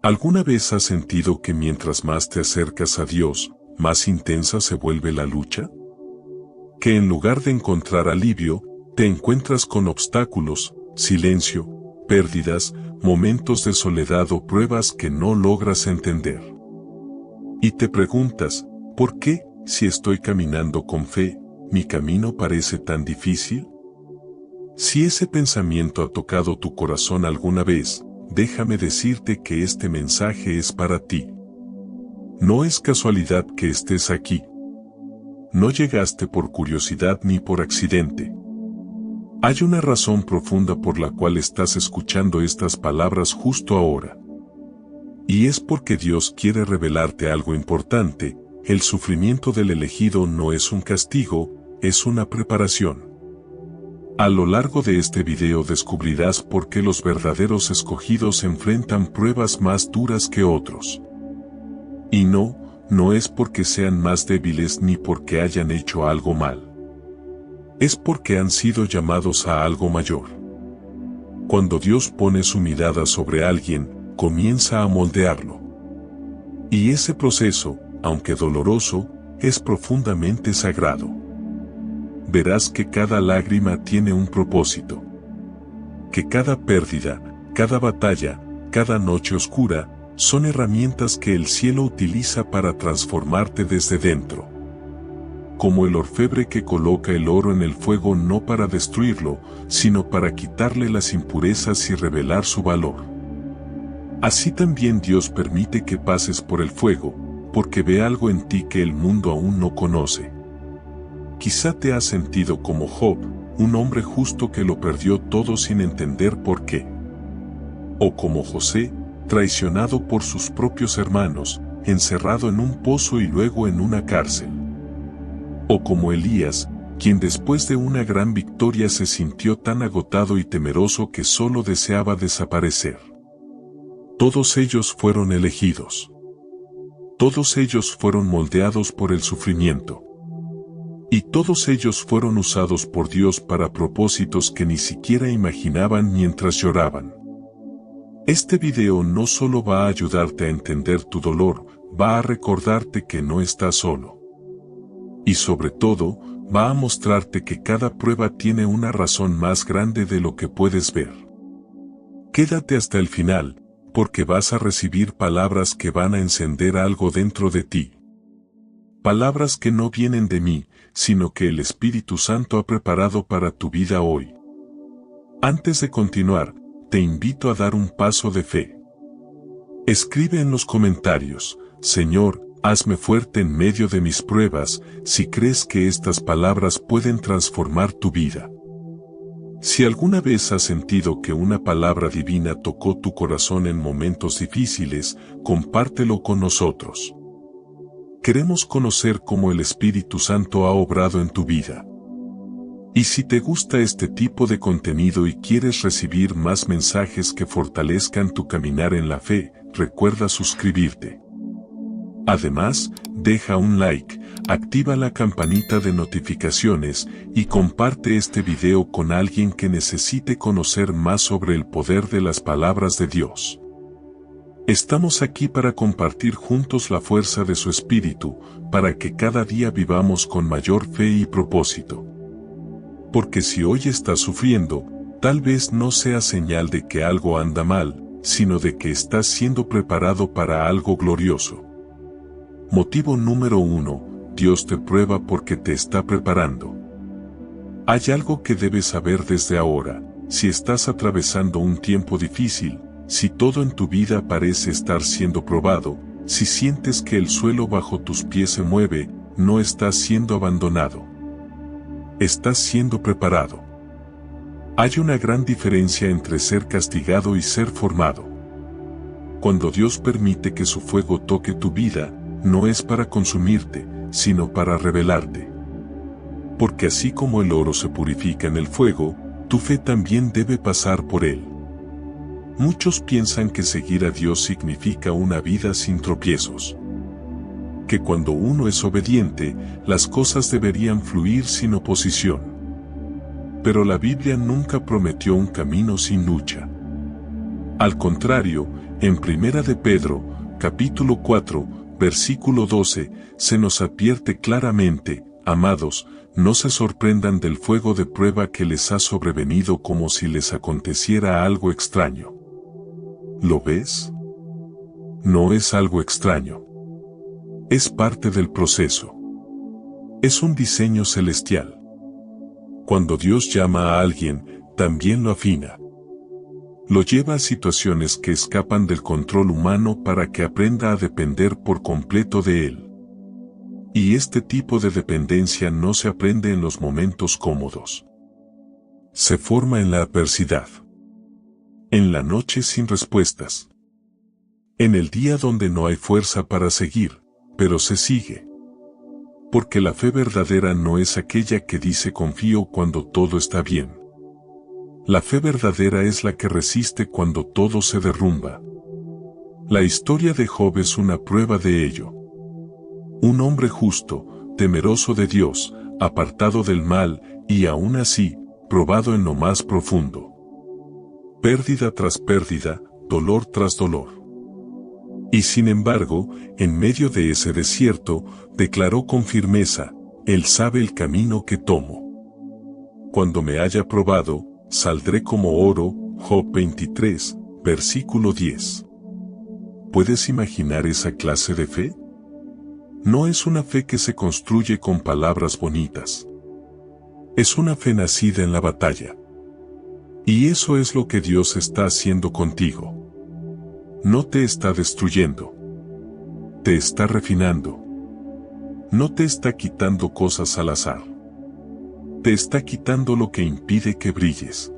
¿Alguna vez has sentido que mientras más te acercas a Dios, más intensa se vuelve la lucha? Que en lugar de encontrar alivio, te encuentras con obstáculos, silencio, pérdidas, momentos de soledad o pruebas que no logras entender. Y te preguntas, ¿por qué, si estoy caminando con fe, mi camino parece tan difícil? Si ese pensamiento ha tocado tu corazón alguna vez, déjame decirte que este mensaje es para ti. No es casualidad que estés aquí. No llegaste por curiosidad ni por accidente. Hay una razón profunda por la cual estás escuchando estas palabras justo ahora. Y es porque Dios quiere revelarte algo importante: el sufrimiento del elegido no es un castigo, es una preparación. A lo largo de este video descubrirás por qué los verdaderos escogidos enfrentan pruebas más duras que otros. Y no es porque sean más débiles ni porque hayan hecho algo mal. Es porque han sido llamados a algo mayor. Cuando Dios pone su mirada sobre alguien, comienza a moldearlo. Y ese proceso, aunque doloroso, es profundamente sagrado. Verás que cada lágrima tiene un propósito. Que cada pérdida, cada batalla, cada noche oscura, son herramientas que el cielo utiliza para transformarte desde dentro. Como el orfebre que coloca el oro en el fuego no para destruirlo, sino para quitarle las impurezas y revelar su valor. Así también Dios permite que pases por el fuego, porque ve algo en ti que el mundo aún no conoce. Quizá te has sentido como Job, un hombre justo que lo perdió todo sin entender por qué. O como José, traicionado por sus propios hermanos, encerrado en un pozo y luego en una cárcel. O como Elías, quien después de una gran victoria se sintió tan agotado y temeroso que solo deseaba desaparecer. Todos ellos fueron elegidos. Todos ellos fueron moldeados por el sufrimiento. Y todos ellos fueron usados por Dios para propósitos que ni siquiera imaginaban mientras lloraban. Este video no solo va a ayudarte a entender tu dolor, va a recordarte que no estás solo. Y sobre todo, va a mostrarte que cada prueba tiene una razón más grande de lo que puedes ver. Quédate hasta el final, porque vas a recibir palabras que van a encender algo dentro de ti. Palabras que no vienen de mí, sino que el Espíritu Santo ha preparado para tu vida hoy. Antes de continuar, te invito a dar un paso de fe. Escribe en los comentarios: Señor, hazme fuerte en medio de mis pruebas, si crees que estas palabras pueden transformar tu vida. Si alguna vez has sentido que una palabra divina tocó tu corazón en momentos difíciles, compártelo con nosotros. Queremos conocer cómo el Espíritu Santo ha obrado en tu vida. Y si te gusta este tipo de contenido y quieres recibir más mensajes que fortalezcan tu caminar en la fe, recuerda suscribirte. Además, deja un like, activa la campanita de notificaciones y comparte este video con alguien que necesite conocer más sobre el poder de las palabras de Dios. Estamos aquí para compartir juntos la fuerza de su Espíritu, para que cada día vivamos con mayor fe y propósito. Porque si hoy estás sufriendo, tal vez no sea señal de que algo anda mal, sino de que estás siendo preparado para algo glorioso. Motivo número 1, Dios te prueba porque te está preparando. Hay algo que debes saber desde ahora: si estás atravesando un tiempo difícil, si todo en tu vida parece estar siendo probado, si sientes que el suelo bajo tus pies se mueve, no estás siendo abandonado. Estás siendo preparado. Hay una gran diferencia entre ser castigado y ser formado. Cuando Dios permite que su fuego toque tu vida, no es para consumirte, sino para revelarte. Porque así como el oro se purifica en el fuego, tu fe también debe pasar por él. Muchos piensan que seguir a Dios significa una vida sin tropiezos. Que cuando uno es obediente, las cosas deberían fluir sin oposición. Pero la Biblia nunca prometió un camino sin lucha. Al contrario, En Primera de Pedro, capítulo 4, versículo 12, se nos advierte claramente: amados, no se sorprendan del fuego de prueba que les ha sobrevenido como si les aconteciera algo extraño. ¿Lo ves? No es algo extraño. Es parte del proceso. Es un diseño celestial. Cuando Dios llama a alguien, también lo afina. Lo lleva a situaciones que escapan del control humano para que aprenda a depender por completo de Él. Y este tipo de dependencia no se aprende en los momentos cómodos. Se forma en la adversidad. En la noche sin respuestas. En el día donde no hay fuerza para seguir, pero se sigue. Porque la fe verdadera no es aquella que dice confío cuando todo está bien. La fe verdadera es la que resiste cuando todo se derrumba. La historia de Job es una prueba de ello. Un hombre justo, temeroso de Dios, apartado del mal, y aún así, probado en lo más profundo. Pérdida tras pérdida, dolor tras dolor. Y sin embargo, en medio de ese desierto, declaró con firmeza: Él sabe el camino que tomo. Cuando me haya probado, saldré como oro. Job 23, versículo 10. ¿Puedes imaginar esa clase de fe? No es una fe que se construye con palabras bonitas. Es una fe nacida en la batalla. Y eso es lo que Dios está haciendo contigo. No te está destruyendo. Te está refinando. No te está quitando cosas al azar. Te está quitando lo que impide que brilles.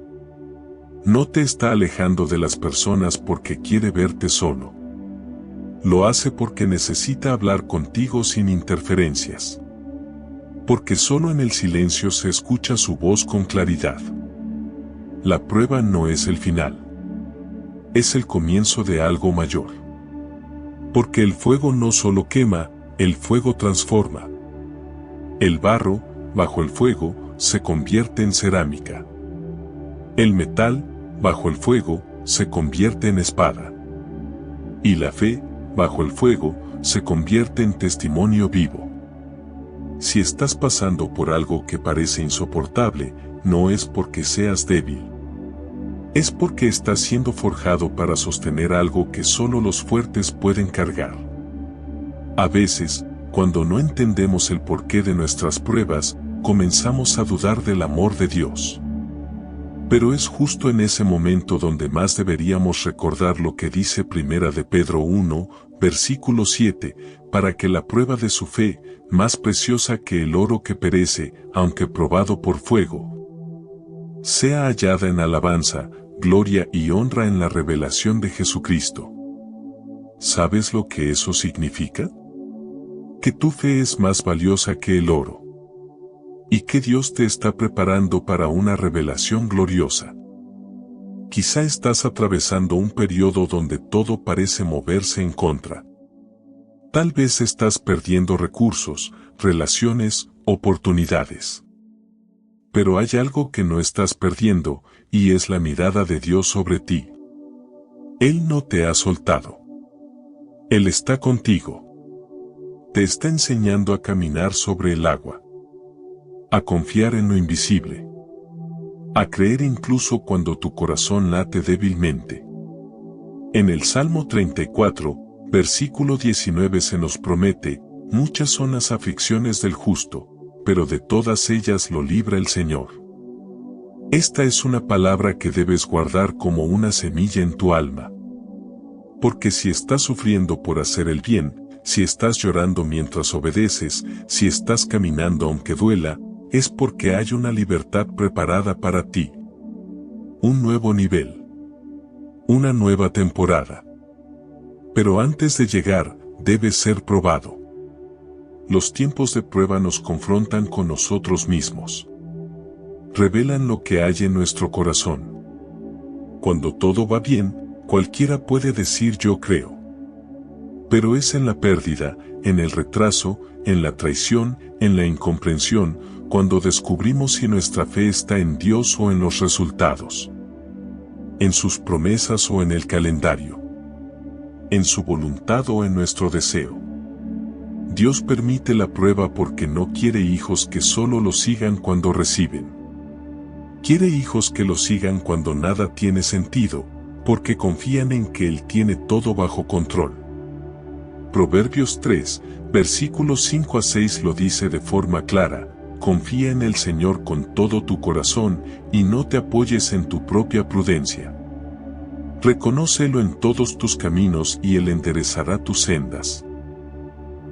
No te está alejando de las personas porque quiere verte solo. Lo hace porque necesita hablar contigo sin interferencias. Porque solo en el silencio se escucha su voz con claridad. La prueba no es el final. Es el comienzo de algo mayor. Porque el fuego no solo quema, el fuego transforma. El barro, bajo el fuego, se convierte en cerámica. El metal, bajo el fuego, se convierte en espada. Y la fe, bajo el fuego, se convierte en testimonio vivo. Si estás pasando por algo que parece insoportable, no es porque seas débil. Es porque estás siendo forjado para sostener algo que solo los fuertes pueden cargar. A veces, cuando no entendemos el porqué de nuestras pruebas, comenzamos a dudar del amor de Dios. Pero es justo en ese momento donde más deberíamos recordar lo que dice Primera de Pedro 1, versículo 7, para que la prueba de su fe, más preciosa que el oro que perece, aunque probado por fuego, sea hallada en alabanza, gloria y honra en la revelación de Jesucristo. ¿Sabes lo que eso significa? Que tu fe es más valiosa que el oro. Y que Dios te está preparando para una revelación gloriosa. Quizá estás atravesando un periodo donde todo parece moverse en contra. Tal vez estás perdiendo recursos, relaciones, oportunidades. Pero hay algo que no estás perdiendo, y es la mirada de Dios sobre ti. Él no te ha soltado. Él está contigo. Te está enseñando a caminar sobre el agua. A confiar en lo invisible. A creer incluso cuando tu corazón late débilmente. En el Salmo 34, versículo 19 se nos promete: muchas son las aflicciones del justo, pero de todas ellas lo libra el Señor. Esta es una palabra que debes guardar como una semilla en tu alma. Porque si estás sufriendo por hacer el bien, si estás llorando mientras obedeces, si estás caminando aunque duela, es porque hay una libertad preparada para ti. Un nuevo nivel. Una nueva temporada. Pero antes de llegar, debes ser probado. Los tiempos de prueba nos confrontan con nosotros mismos. Revelan lo que hay en nuestro corazón. Cuando todo va bien, cualquiera puede decir yo creo. Pero es en la pérdida, en el retraso, en la traición, en la incomprensión, cuando descubrimos si nuestra fe está en Dios o en los resultados. En sus promesas o en el calendario. en su voluntad o en nuestro deseo. Dios permite la prueba porque no quiere hijos que solo lo sigan cuando reciben. Quiere hijos que lo sigan cuando nada tiene sentido, porque confían en que Él tiene todo bajo control. Proverbios 3, versículos 5 a 6 lo dice de forma clara: confía en el Señor con todo tu corazón y no te apoyes en tu propia prudencia. Reconócelo en todos tus caminos y Él enderezará tus sendas.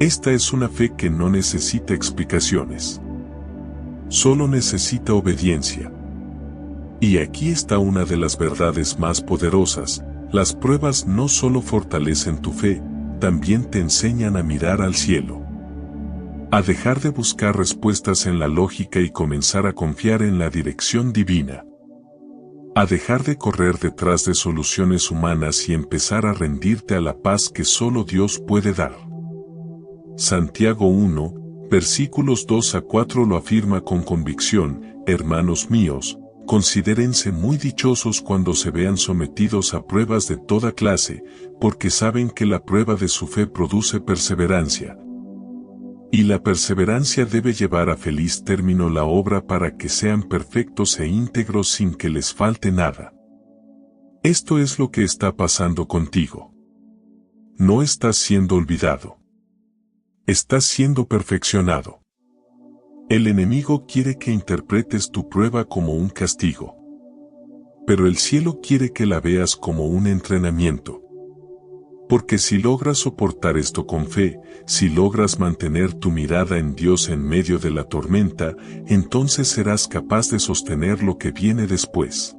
Esta es una fe que no necesita explicaciones. Solo necesita obediencia. Y aquí está una de las verdades más poderosas: las pruebas no solo fortalecen tu fe, también te enseñan a mirar al cielo. A dejar de buscar respuestas en la lógica y comenzar a confiar en la dirección divina. A dejar de correr detrás de soluciones humanas y empezar a rendirte a la paz que solo Dios puede dar. Santiago 1, versículos 2 a 4 lo afirma con convicción: hermanos míos, considérense muy dichosos cuando se vean sometidos a pruebas de toda clase, porque saben que la prueba de su fe produce perseverancia. Y la perseverancia debe llevar a feliz término la obra para que sean perfectos e íntegros sin que les falte nada. Esto es lo que está pasando contigo. No estás siendo olvidado. Estás siendo perfeccionado. El enemigo quiere que interpretes tu prueba como un castigo. Pero el cielo quiere que la veas como un entrenamiento. Porque si logras soportar esto con fe, si logras mantener tu mirada en Dios en medio de la tormenta, entonces serás capaz de sostener lo que viene después.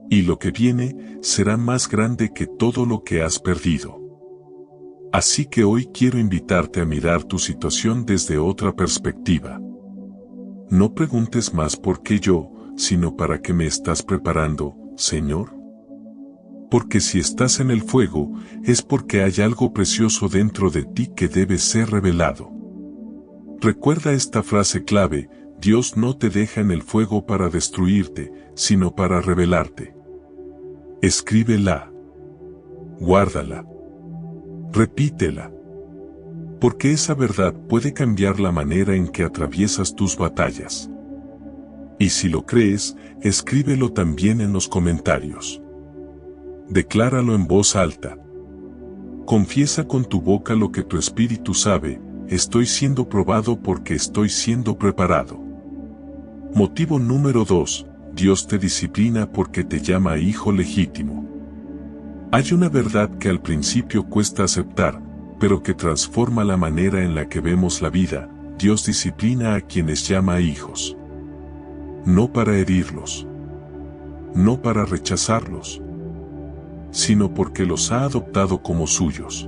Y lo que viene será más grande que todo lo que has perdido. Así que hoy quiero invitarte a mirar tu situación desde otra perspectiva. No preguntes más por qué yo, sino para qué me estás preparando, Señor. Porque si estás en el fuego, es porque hay algo precioso dentro de ti que debe ser revelado. Recuerda esta frase clave: Dios no te deja en el fuego para destruirte, sino para revelarte. Escríbela. Guárdala. Repítela. Porque esa verdad puede cambiar la manera en que atraviesas tus batallas. Y si lo crees, escríbelo también en los comentarios. Decláralo en voz alta. Confiesa con tu boca lo que tu espíritu sabe: estoy siendo probado porque estoy siendo preparado. Motivo número 2. Dios te disciplina porque te llama hijo legítimo. Hay una verdad que al principio cuesta aceptar, pero que transforma la manera en la que vemos la vida: Dios disciplina a quienes llama hijos. No para herirlos. No para rechazarlos. Sino porque los ha adoptado como suyos.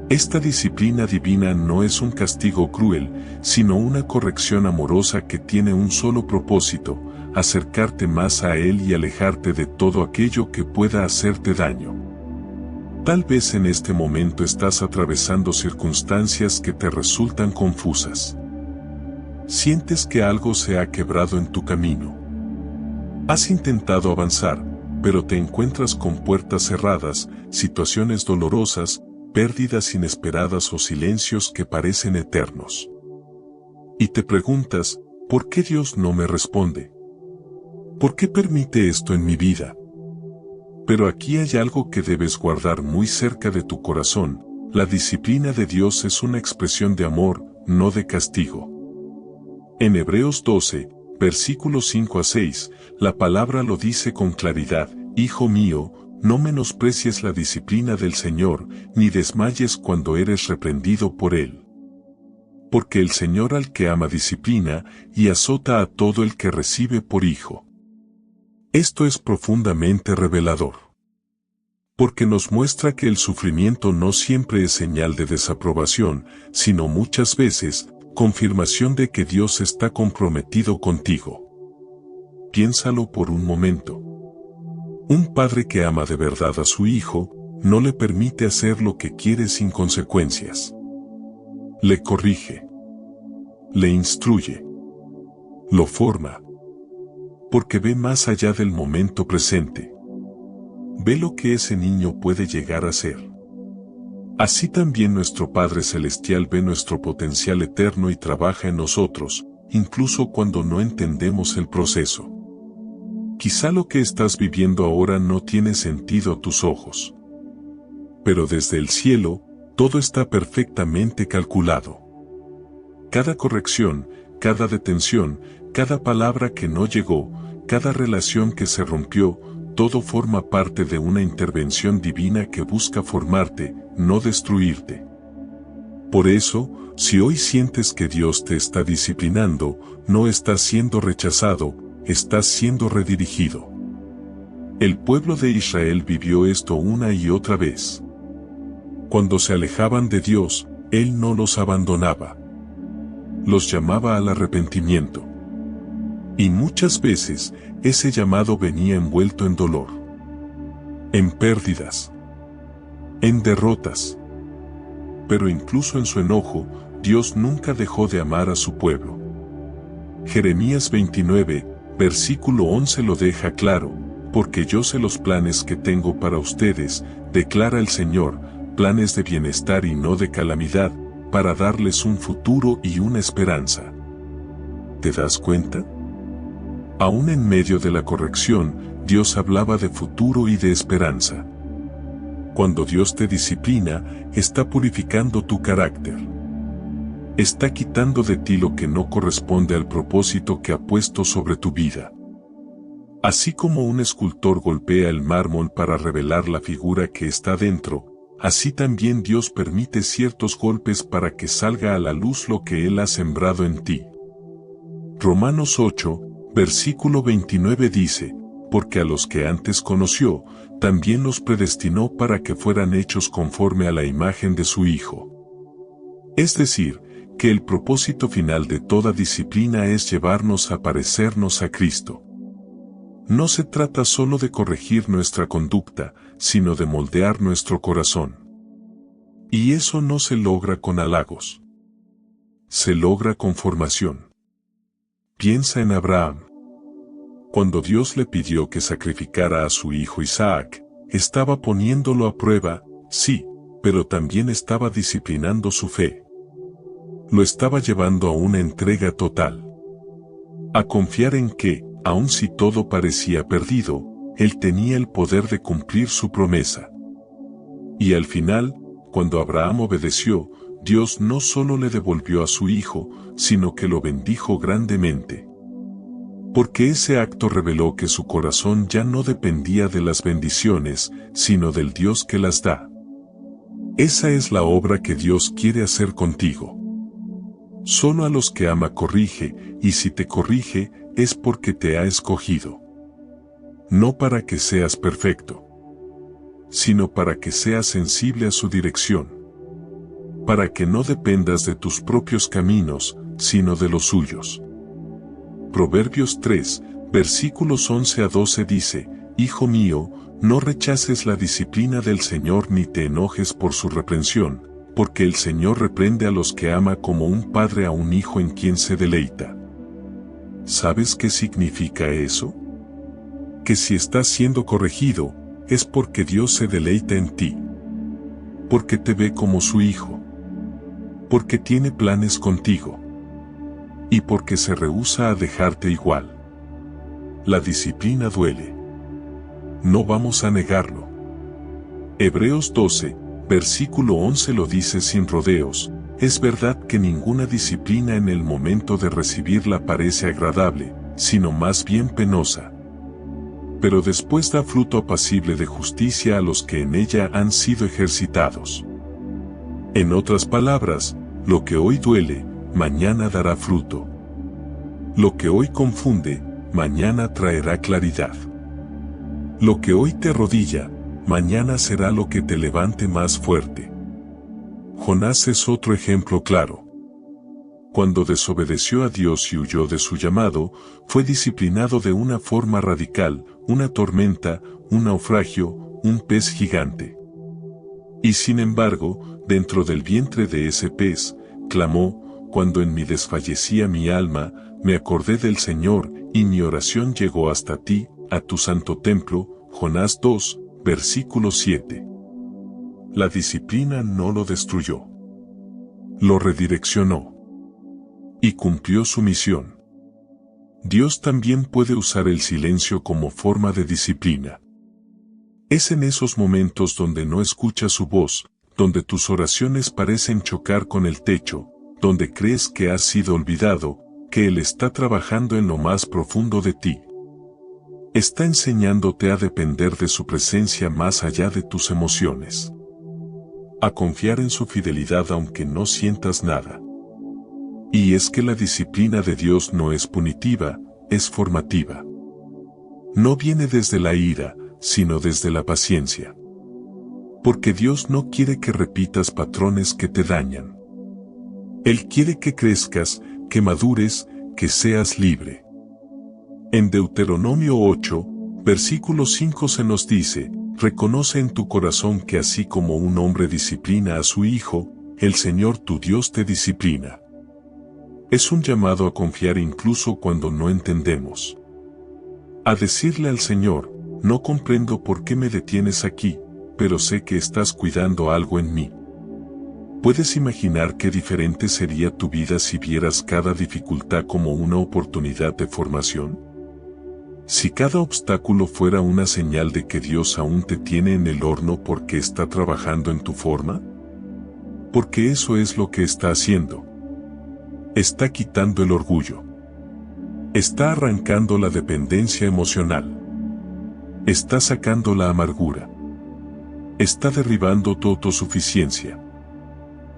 Esta disciplina divina no es un castigo cruel, sino una corrección amorosa que tiene un solo propósito: acercarte más a Él y alejarte de todo aquello que pueda hacerte daño. Tal vez en este momento estás atravesando circunstancias que te resultan confusas. Sientes que algo se ha quebrado en tu camino. Has intentado avanzar, pero te encuentras con puertas cerradas, situaciones dolorosas, pérdidas inesperadas o silencios que parecen eternos. Y te preguntas: ¿por qué Dios no me responde? ¿Por qué permite esto en mi vida? Pero aquí hay algo que debes guardar muy cerca de tu corazón: la disciplina de Dios es una expresión de amor, no de castigo. En Hebreos 12, versículos 5 a 6, la palabra lo dice con claridad: Hijo mío, no menosprecies la disciplina del Señor, ni desmayes cuando eres reprendido por Él. Porque el Señor al que ama disciplina, y azota a todo el que recibe por hijo. Esto es profundamente revelador. Porque nos muestra que el sufrimiento no siempre es señal de desaprobación, sino muchas veces, confirmación de que Dios está comprometido contigo. Piénsalo por un momento. Un padre que ama de verdad a su hijo, no le permite hacer lo que quiere sin consecuencias. Le corrige. Le instruye. Lo forma. Porque ve más allá del momento presente. Ve lo que ese niño puede llegar a ser. Así también nuestro Padre Celestial ve nuestro potencial eterno y trabaja en nosotros, incluso cuando no entendemos el proceso. Quizá lo que estás viviendo ahora no tiene sentido a tus ojos. Pero desde el cielo, todo está perfectamente calculado. Cada corrección, cada detención, cada palabra que no llegó, cada relación que se rompió, todo forma parte de una intervención divina que busca formarte, no destruirte. Por eso, si hoy sientes que Dios te está disciplinando, no estás siendo rechazado, estás siendo redirigido. El pueblo de Israel vivió esto una y otra vez. Cuando se alejaban de Dios, Él no los abandonaba. Los llamaba al arrepentimiento. Y muchas veces, ese llamado venía envuelto en dolor, en pérdidas, en derrotas. Pero incluso en su enojo, Dios nunca dejó de amar a su pueblo. Jeremías 29, versículo 11 lo deja claro, porque yo sé los planes que tengo para ustedes, declara el Señor, planes de bienestar y no de calamidad, para darles un futuro y una esperanza. ¿Te das cuenta? Aún en medio de la corrección, Dios hablaba de futuro y de esperanza. Cuando Dios te disciplina, está purificando tu carácter. Está quitando de ti lo que no corresponde al propósito que ha puesto sobre tu vida. Así como un escultor golpea el mármol para revelar la figura que está dentro, así también Dios permite ciertos golpes para que salga a la luz lo que Él ha sembrado en ti. Romanos 8, versículo 29 dice, porque a los que antes conoció, también los predestinó para que fueran hechos conforme a la imagen de su Hijo. Es decir, que el propósito final de toda disciplina es llevarnos a parecernos a Cristo. No se trata solo de corregir nuestra conducta, sino de moldear nuestro corazón. Y eso no se logra con halagos. Se logra con formación. Piensa en Abraham. Cuando Dios le pidió que sacrificara a su hijo Isaac, estaba poniéndolo a prueba, sí, pero también estaba disciplinando su fe. Lo estaba llevando a una entrega total. A confiar en que, aun si todo parecía perdido, Él tenía el poder de cumplir su promesa. Y al final, cuando Abraham obedeció, Dios no solo le devolvió a su hijo, sino que lo bendijo grandemente. Porque ese acto reveló que su corazón ya no dependía de las bendiciones, sino del Dios que las da. Esa es la obra que Dios quiere hacer contigo. Solo a los que ama corrige, y si te corrige, es porque te ha escogido. No para que seas perfecto, sino para que seas sensible a su dirección. Para que no dependas de tus propios caminos, sino de los suyos. Proverbios 3, versículos 11 a 12 dice, Hijo mío, no rechaces la disciplina del Señor ni te enojes por su reprensión, porque el Señor reprende a los que ama como un padre a un hijo en quien se deleita. ¿Sabes qué significa eso? Que si estás siendo corregido, es porque Dios se deleita en ti. Porque te ve como su hijo. Porque tiene planes contigo. Y porque se rehúsa a dejarte igual. La disciplina duele. No vamos a negarlo. Hebreos 12, versículo 11 lo dice sin rodeos, es verdad que ninguna disciplina en el momento de recibirla parece agradable, sino más bien penosa. Pero después da fruto apacible de justicia a los que en ella han sido ejercitados. En otras palabras, lo que hoy duele, mañana dará fruto. Lo que hoy confunde, mañana traerá claridad. Lo que hoy te arrodilla, mañana será lo que te levante más fuerte. Jonás es otro ejemplo claro. Cuando desobedeció a Dios y huyó de su llamado, fue disciplinado de una forma radical, una tormenta, un naufragio, un pez gigante. Y sin embargo, dentro del vientre de ese pez, clamó, cuando en mí desfallecía mi alma, me acordé del Señor, y mi oración llegó hasta ti, a tu santo templo. Jonás 2, versículo 7. La disciplina no lo destruyó. Lo redireccionó. Y cumplió su misión. Dios también puede usar el silencio como forma de disciplina. Es en esos momentos donde no escuchas su voz, donde tus oraciones parecen chocar con el techo, donde crees que has sido olvidado, que Él está trabajando en lo más profundo de ti. Está enseñándote a depender de su presencia más allá de tus emociones. A confiar en su fidelidad aunque no sientas nada. Y es que la disciplina de Dios no es punitiva, es formativa. No viene desde la ira, sino desde la paciencia. Porque Dios no quiere que repitas patrones que te dañan. Él quiere que crezcas, que madures, que seas libre. En Deuteronomio 8, versículo 5 se nos dice, reconoce en tu corazón que así como un hombre disciplina a su hijo, el Señor tu Dios te disciplina. Es un llamado a confiar incluso cuando no entendemos. A decirle al Señor, no comprendo por qué me detienes aquí, pero sé que estás cuidando algo en mí. ¿Puedes imaginar qué diferente sería tu vida si vieras cada dificultad como una oportunidad de formación? Si cada obstáculo fuera una señal de que Dios aún te tiene en el horno porque está trabajando en tu forma. Porque eso es lo que está haciendo. Está quitando el orgullo. Está arrancando la dependencia emocional. Está sacando la amargura. Está derribando tu autosuficiencia.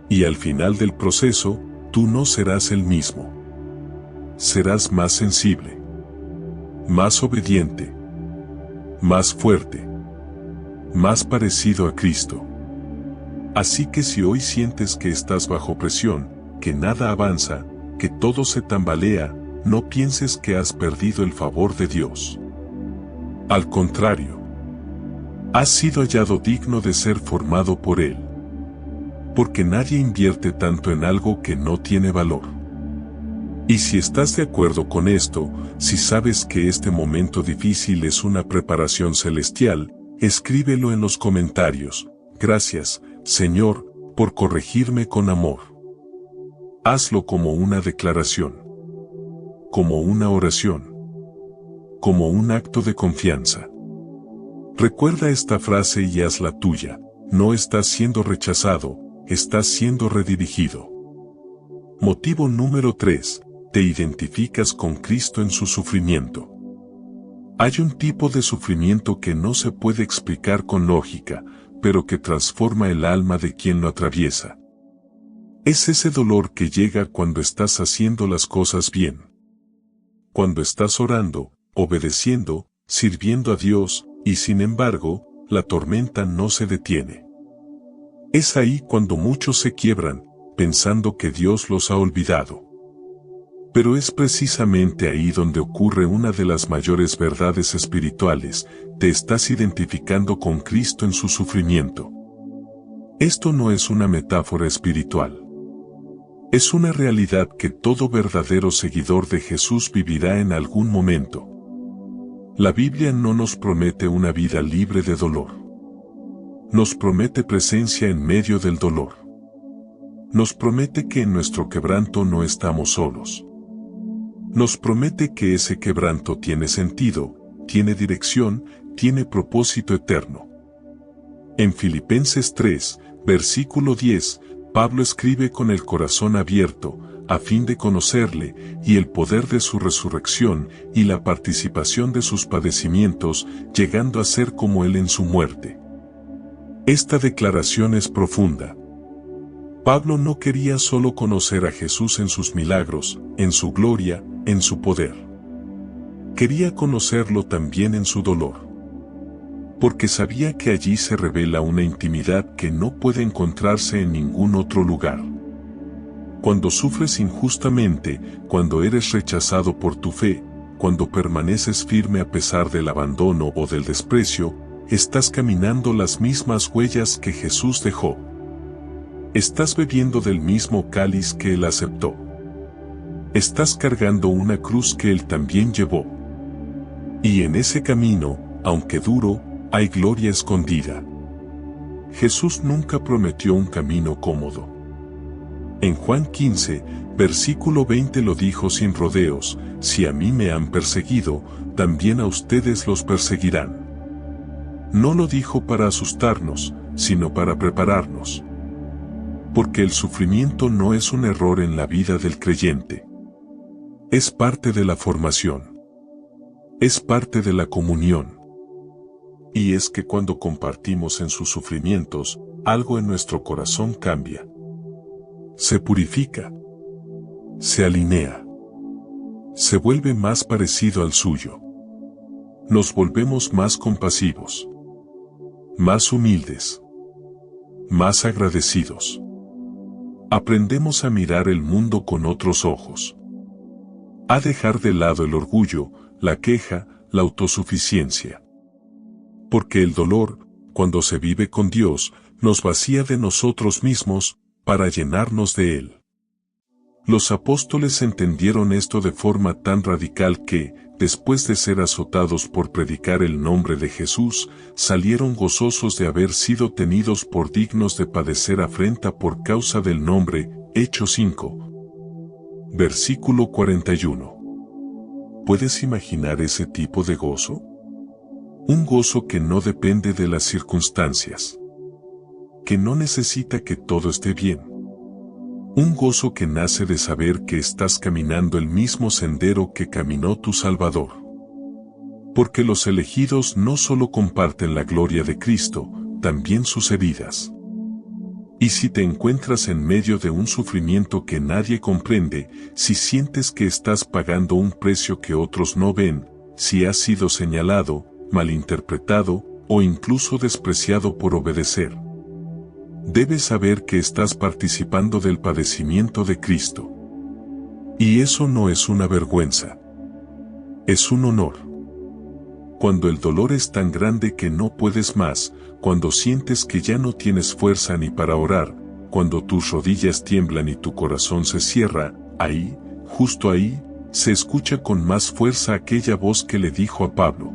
Y al final del proceso, tú no serás el mismo. Serás más sensible. Más obediente. Más fuerte. Más parecido a Cristo. Así que si hoy sientes que estás bajo presión, que nada avanza, que todo se tambalea, no pienses que has perdido el favor de Dios. Al contrario, has sido hallado digno de ser formado por Él. Porque nadie invierte tanto en algo que no tiene valor. Y si estás de acuerdo con esto, si sabes que este momento difícil es una preparación celestial, escríbelo en los comentarios. Gracias, Señor, por corregirme con amor. Hazlo como una declaración. Como una oración. Como un acto de confianza. Recuerda esta frase y hazla tuya. No estás siendo rechazado, estás siendo redirigido. Motivo número 3. Te identificas con Cristo en su sufrimiento. Hay un tipo de sufrimiento que no se puede explicar con lógica, pero que transforma el alma de quien lo atraviesa. Es ese dolor que llega cuando estás haciendo las cosas bien. Cuando estás orando, obedeciendo, sirviendo a Dios, y sin embargo, la tormenta no se detiene. Es ahí cuando muchos se quiebran, pensando que Dios los ha olvidado. Pero es precisamente ahí donde ocurre una de las mayores verdades espirituales, te estás identificando con Cristo en su sufrimiento. Esto no es una metáfora espiritual. Es una realidad que todo verdadero seguidor de Jesús vivirá en algún momento. La Biblia no nos promete una vida libre de dolor. Nos promete presencia en medio del dolor. Nos promete que en nuestro quebranto no estamos solos. Nos promete que ese quebranto tiene sentido, tiene dirección, tiene propósito eterno. En Filipenses 3, versículo 10, Pablo escribe con el corazón abierto, a fin de conocerle, y el poder de su resurrección, y la participación de sus padecimientos, llegando a ser como él en su muerte. Esta declaración es profunda. Pablo no quería solo conocer a Jesús en sus milagros, en su gloria, en su poder. Quería conocerlo también en su dolor. Porque sabía que allí se revela una intimidad que no puede encontrarse en ningún otro lugar. Cuando sufres injustamente, cuando eres rechazado por tu fe, cuando permaneces firme a pesar del abandono o del desprecio, estás caminando las mismas huellas que Jesús dejó. Estás bebiendo del mismo cáliz que Él aceptó. Estás cargando una cruz que Él también llevó. Y en ese camino, aunque duro, hay gloria escondida. Jesús nunca prometió un camino cómodo. En Juan 15, versículo 20 lo dijo sin rodeos: si a mí me han perseguido, también a ustedes los perseguirán. No lo dijo para asustarnos, sino para prepararnos. Porque el sufrimiento no es un error en la vida del creyente. Es parte de la formación. Es parte de la comunión. Y es que cuando compartimos en sus sufrimientos, algo en nuestro corazón cambia. Se purifica. Se alinea. Se vuelve más parecido al suyo. Nos volvemos más compasivos. Más humildes. Más agradecidos. Aprendemos a mirar el mundo con otros ojos. A dejar de lado el orgullo, la queja, la autosuficiencia. Porque el dolor, cuando se vive con Dios, nos vacía de nosotros mismos, para llenarnos de Él. Los apóstoles entendieron esto de forma tan radical que, después de ser azotados por predicar el nombre de Jesús, salieron gozosos de haber sido tenidos por dignos de padecer afrenta por causa del nombre. Hechos 5. Versículo 41. ¿Puedes imaginar ese tipo de gozo? Un gozo que no depende de las circunstancias. Que no necesita que todo esté bien. Un gozo que nace de saber que estás caminando el mismo sendero que caminó tu Salvador. Porque los elegidos no solo comparten la gloria de Cristo, también sus heridas. Y si te encuentras en medio de un sufrimiento que nadie comprende, si sientes que estás pagando un precio que otros no ven, si has sido señalado, malinterpretado o incluso despreciado por obedecer, debes saber que estás participando del padecimiento de Cristo. Y eso no es una vergüenza. Es un honor. Cuando el dolor es tan grande que no puedes más, cuando sientes que ya no tienes fuerza ni para orar, cuando tus rodillas tiemblan y tu corazón se cierra, ahí, justo ahí, se escucha con más fuerza aquella voz que le dijo a Pablo: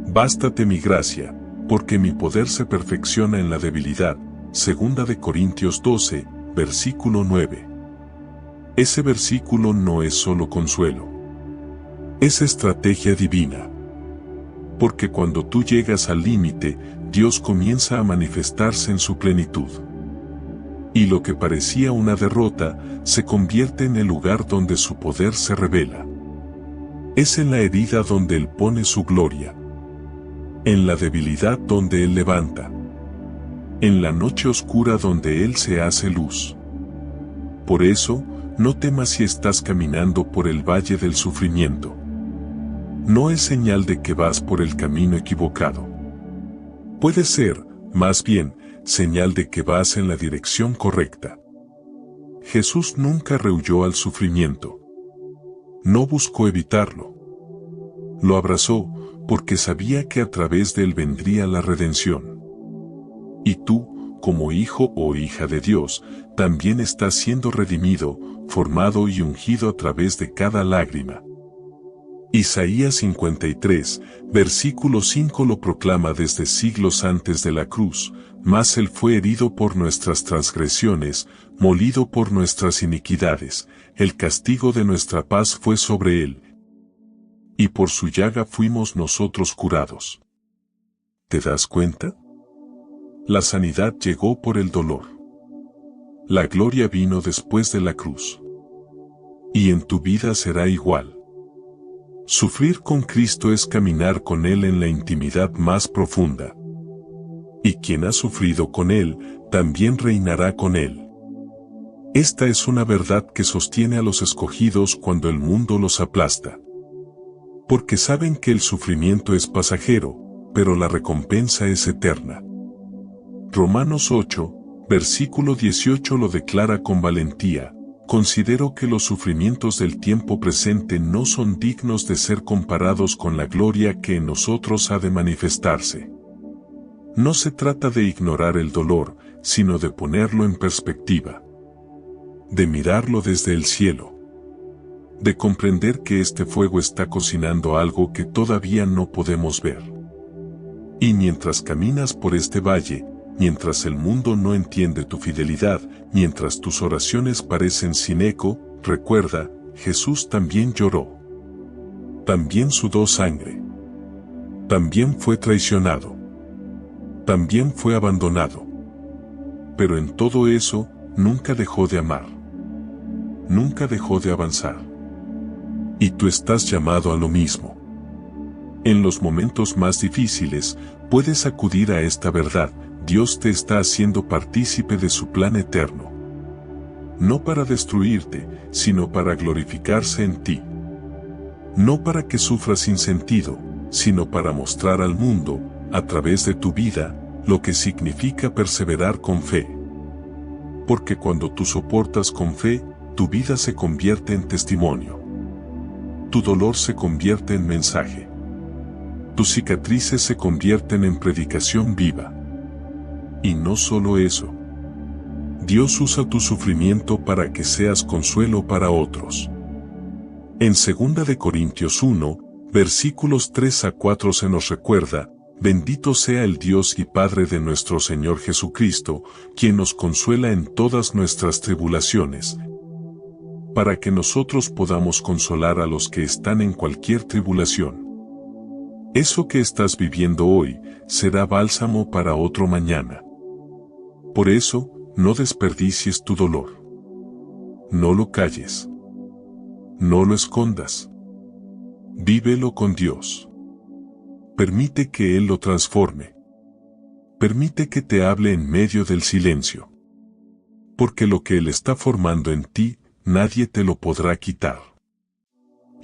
bástate mi gracia, porque mi poder se perfecciona en la debilidad. Segunda de Corintios 12, versículo 9. Ese versículo no es solo consuelo. Es estrategia divina. Porque cuando tú llegas al límite, Dios comienza a manifestarse en su plenitud. Y lo que parecía una derrota, se convierte en el lugar donde su poder se revela. Es en la herida donde Él pone su gloria. En la debilidad donde Él levanta. En la noche oscura donde Él se hace luz. Por eso, no temas si estás caminando por el valle del sufrimiento. No es señal de que vas por el camino equivocado. Puede ser, más bien, señal de que vas en la dirección correcta. Jesús nunca rehuyó al sufrimiento. No buscó evitarlo. Lo abrazó, porque sabía que a través de él vendría la redención. Y tú, como hijo o hija de Dios, también estás siendo redimido, formado y ungido a través de cada lágrima. Isaías 53, versículo 5 lo proclama desde siglos antes de la cruz: mas él fue herido por nuestras transgresiones, molido por nuestras iniquidades, el castigo de nuestra paz fue sobre él, y por su llaga fuimos nosotros curados. ¿Te das cuenta? La sanidad llegó por el dolor. La gloria vino después de la cruz. Y en tu vida será igual. Sufrir con Cristo es caminar con Él en la intimidad más profunda. Y quien ha sufrido con Él, también reinará con Él. Esta es una verdad que sostiene a los escogidos cuando el mundo los aplasta. Porque saben que el sufrimiento es pasajero, pero la recompensa es eterna. Romanos 8, versículo 18 lo declara con valentía: considero que los sufrimientos del tiempo presente no son dignos de ser comparados con la gloria que en nosotros ha de manifestarse. No se trata de ignorar el dolor, sino de ponerlo en perspectiva. De mirarlo desde el cielo. De comprender que este fuego está cocinando algo que todavía no podemos ver. Y mientras caminas por este valle, mientras el mundo no entiende tu fidelidad, mientras tus oraciones parecen sin eco, recuerda, Jesús también lloró. También sudó sangre. También fue traicionado. También fue abandonado. Pero en todo eso, nunca dejó de amar. Nunca dejó de avanzar. Y tú estás llamado a lo mismo. En los momentos más difíciles, puedes acudir a esta verdad: Dios te está haciendo partícipe de su plan eterno. No para destruirte, sino para glorificarse en ti. No para que sufras sin sentido, sino para mostrar al mundo, a través de tu vida, lo que significa perseverar con fe. Porque cuando tú soportas con fe, tu vida se convierte en testimonio. Tu dolor se convierte en mensaje. Tus cicatrices se convierten en predicación viva. Y no solo eso. Dios usa tu sufrimiento para que seas consuelo para otros. En 2 de Corintios 1, versículos 3 a 4 se nos recuerda: bendito sea el Dios y Padre de nuestro Señor Jesucristo, quien nos consuela en todas nuestras tribulaciones, para que nosotros podamos consolar a los que están en cualquier tribulación. Eso que estás viviendo hoy será bálsamo para otro mañana. Por eso, no desperdicies tu dolor. No lo calles. No lo escondas. Vívelo con Dios. Permite que Él lo transforme. Permite que te hable en medio del silencio. Porque lo que Él está formando en ti, nadie te lo podrá quitar.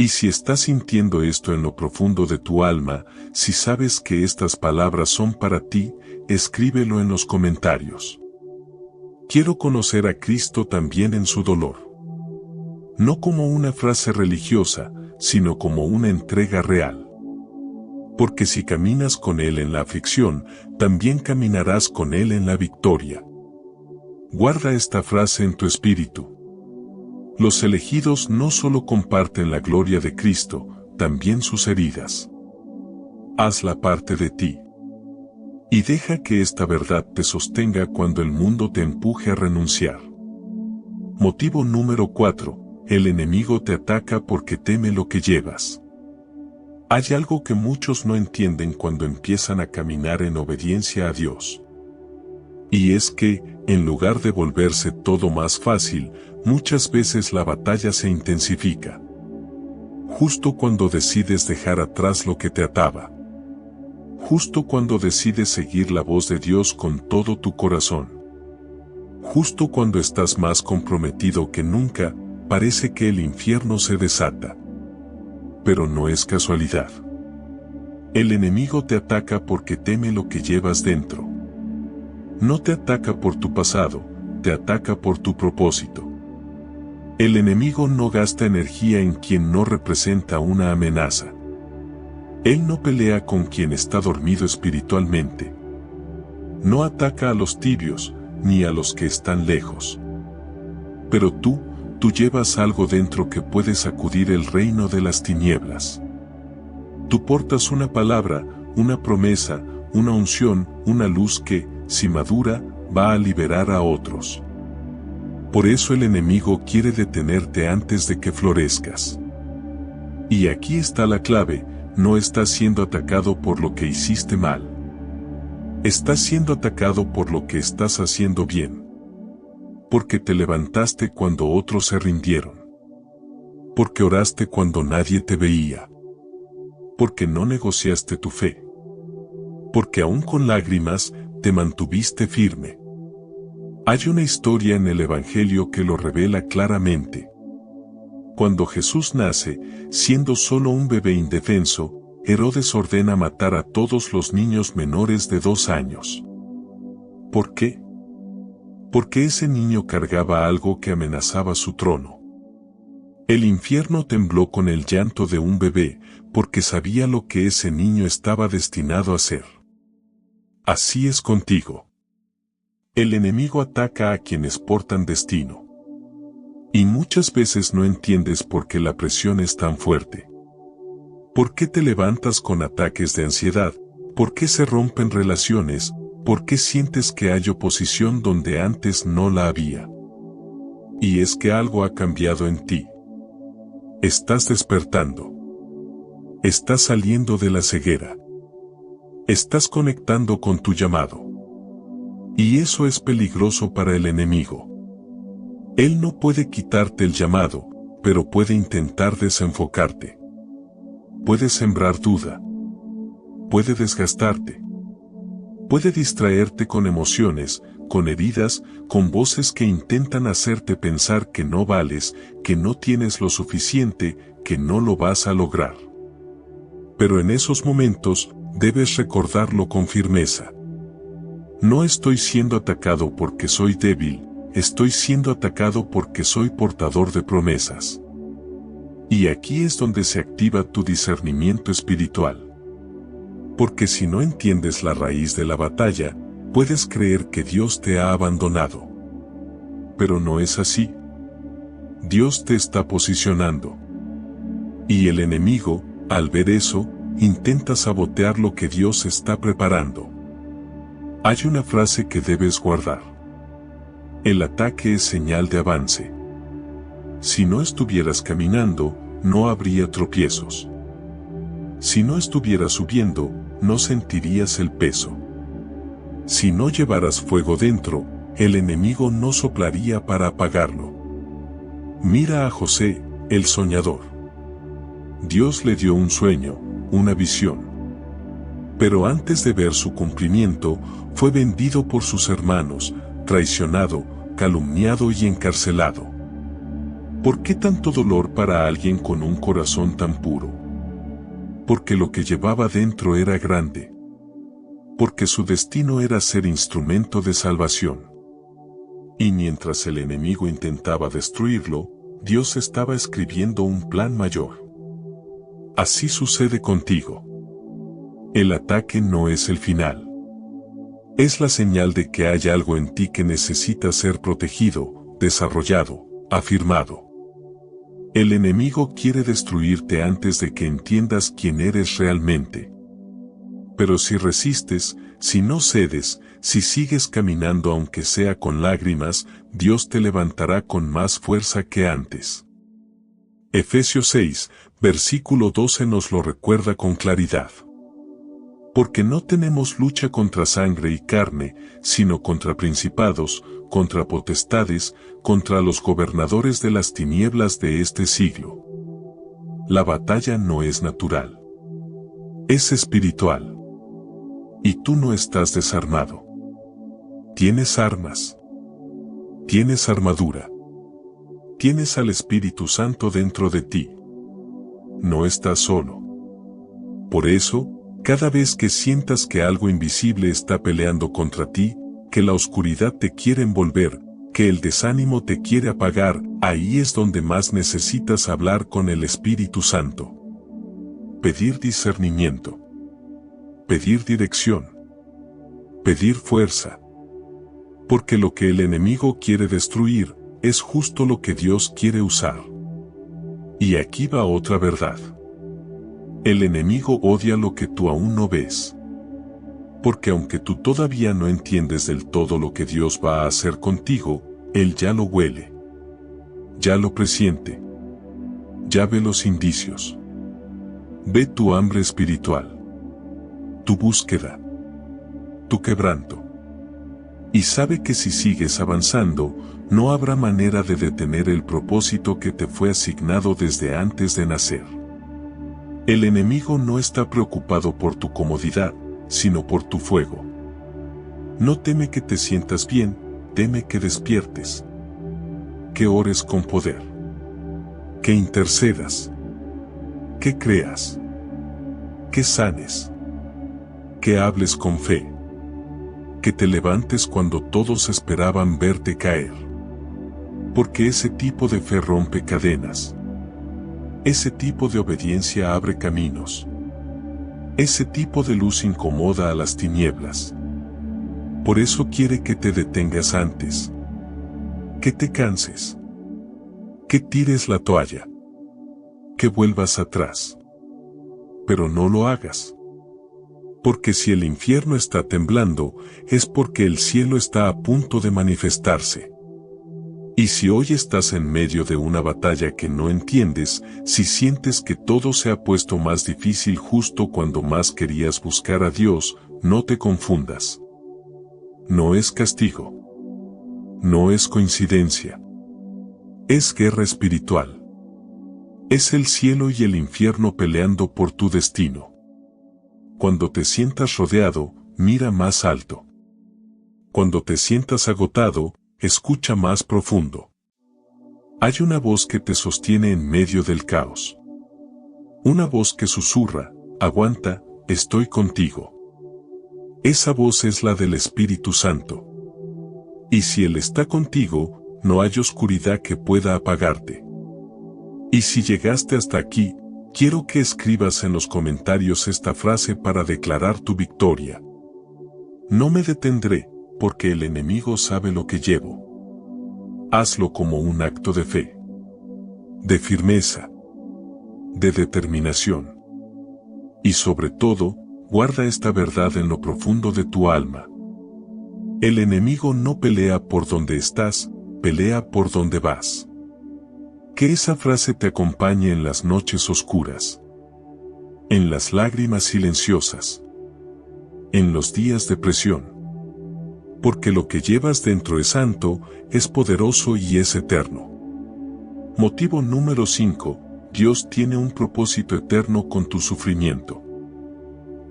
Y si estás sintiendo esto en lo profundo de tu alma, si sabes que estas palabras son para ti, escríbelo en los comentarios. Quiero conocer a Cristo también en su dolor. No como una frase religiosa, sino como una entrega real. Porque si caminas con Él en la aflicción, también caminarás con Él en la victoria. Guarda esta frase en tu espíritu. Los elegidos no solo comparten la gloria de Cristo, también sus heridas. Hazla parte de ti. Y deja que esta verdad te sostenga cuando el mundo te empuje a renunciar. Motivo número 4. El enemigo te ataca porque teme lo que llevas. Hay algo que muchos no entienden cuando empiezan a caminar en obediencia a Dios. Y es que, en lugar de volverse todo más fácil, muchas veces la batalla se intensifica. Justo cuando decides dejar atrás lo que te ataba. Justo cuando decides seguir la voz de Dios con todo tu corazón. Justo cuando estás más comprometido que nunca, parece que el infierno se desata. Pero no es casualidad. El enemigo te ataca porque teme lo que llevas dentro. No te ataca por tu pasado, te ataca por tu propósito. El enemigo no gasta energía en quien no representa una amenaza. Él no pelea con quien está dormido espiritualmente. No ataca a los tibios, ni a los que están lejos. Pero tú llevas algo dentro que puede sacudir el reino de las tinieblas. Tú portas una palabra, una promesa, una unción, una luz que, si madura, va a liberar a otros. Por eso el enemigo quiere detenerte antes de que florezcas. Y aquí está la clave: no estás siendo atacado por lo que hiciste mal. Estás siendo atacado por lo que estás haciendo bien. Porque te levantaste cuando otros se rindieron. Porque oraste cuando nadie te veía. Porque no negociaste tu fe. Porque aún con lágrimas, te mantuviste firme. Hay una historia en el Evangelio que lo revela claramente. Cuando Jesús nace, siendo solo un bebé indefenso, Herodes ordena matar a todos los niños menores de 2 años. ¿Por qué? Porque ese niño cargaba algo que amenazaba su trono. El infierno tembló con el llanto de un bebé, porque sabía lo que ese niño estaba destinado a ser. Así es contigo. El enemigo ataca a quienes portan destino. Y muchas veces no entiendes por qué la presión es tan fuerte. ¿Por qué te levantas con ataques de ansiedad? ¿Por qué se rompen relaciones? ¿Por qué sientes que hay oposición donde antes no la había? Y es que algo ha cambiado en ti. Estás despertando. Estás saliendo de la ceguera. Estás conectando con tu llamado. Y eso es peligroso para el enemigo. Él no puede quitarte el llamado, pero puede intentar desenfocarte. Puede sembrar duda. Puede desgastarte. Puede distraerte con emociones, con heridas, con voces que intentan hacerte pensar que no vales, que no tienes lo suficiente, que no lo vas a lograr. Pero en esos momentos, debes recordarlo con firmeza. No estoy siendo atacado porque soy débil, estoy siendo atacado porque soy portador de promesas. Y aquí es donde se activa tu discernimiento espiritual. Porque si no entiendes la raíz de la batalla, puedes creer que Dios te ha abandonado. Pero no es así. Dios te está posicionando. Y el enemigo, al ver eso, intenta sabotear lo que Dios está preparando. Hay una frase que debes guardar. El ataque es señal de avance. Si no estuvieras caminando, no habría tropiezos. Si no estuvieras subiendo, no sentirías el peso. Si no llevaras fuego dentro, el enemigo no soplaría para apagarlo. Mira a José, el soñador. Dios le dio un sueño, una visión. Pero antes de ver su cumplimiento, fue vendido por sus hermanos, traicionado, calumniado y encarcelado. ¿Por qué tanto dolor para alguien con un corazón tan puro? Porque lo que llevaba dentro era grande. Porque su destino era ser instrumento de salvación. Y mientras el enemigo intentaba destruirlo, Dios estaba escribiendo un plan mayor. Así sucede contigo. El ataque no es el final. Es la señal de que hay algo en ti que necesita ser protegido, desarrollado, afirmado. El enemigo quiere destruirte antes de que entiendas quién eres realmente. Pero si resistes, si no cedes, si sigues caminando aunque sea con lágrimas, Dios te levantará con más fuerza que antes. Efesios 6, versículo 12 nos lo recuerda con claridad. Porque no tenemos lucha contra sangre y carne, sino contra principados, contra potestades, contra los gobernadores de las tinieblas de este siglo. La batalla no es natural. Es espiritual. Y tú no estás desarmado. Tienes armas. Tienes armadura. Tienes al Espíritu Santo dentro de ti. No estás solo. Por eso, cada vez que sientas que algo invisible está peleando contra ti, que la oscuridad te quiere envolver, que el desánimo te quiere apagar, ahí es donde más necesitas hablar con el Espíritu Santo. Pedir discernimiento. Pedir dirección. Pedir fuerza. Porque lo que el enemigo quiere destruir, es justo lo que Dios quiere usar. Y aquí va otra verdad. El enemigo odia lo que tú aún no ves. Porque aunque tú todavía no entiendes del todo lo que Dios va a hacer contigo, Él ya lo huele. Ya lo presiente. Ya ve los indicios. Ve tu hambre espiritual. Tu búsqueda. Tu quebranto. Y sabe que si sigues avanzando, no habrá manera de detener el propósito que te fue asignado desde antes de nacer. El enemigo no está preocupado por tu comodidad, sino por tu fuego. No teme que te sientas bien, teme que despiertes. Que ores con poder. Que intercedas. Que creas. Que sanes. Que hables con fe. Que te levantes cuando todos esperaban verte caer. Porque ese tipo de fe rompe cadenas. Ese tipo de obediencia abre caminos. Ese tipo de luz incomoda a las tinieblas. Por eso quiere que te detengas antes. Que te canses. Que tires la toalla. Que vuelvas atrás. Pero no lo hagas. Porque si el infierno está temblando, es porque el cielo está a punto de manifestarse. Y si hoy estás en medio de una batalla que no entiendes, si sientes que todo se ha puesto más difícil justo cuando más querías buscar a Dios, no te confundas. No es castigo. No es coincidencia. Es guerra espiritual. Es el cielo y el infierno peleando por tu destino. Cuando te sientas rodeado, mira más alto. Cuando te sientas agotado, escucha más profundo. Hay una voz que te sostiene en medio del caos. Una voz que susurra, aguanta, estoy contigo. Esa voz es la del Espíritu Santo. Y si Él está contigo, no hay oscuridad que pueda apagarte. Y si llegaste hasta aquí, quiero que escribas en los comentarios esta frase para declarar tu victoria. No me detendré, porque el enemigo sabe lo que llevo. Hazlo como un acto de fe, de firmeza, de determinación. Y sobre todo, guarda esta verdad en lo profundo de tu alma. El enemigo no pelea por donde estás, pelea por donde vas. Que esa frase te acompañe en las noches oscuras, en las lágrimas silenciosas, en los días de presión. Porque lo que llevas dentro es santo, es poderoso y es eterno. Motivo número 5. Dios tiene un propósito eterno con tu sufrimiento.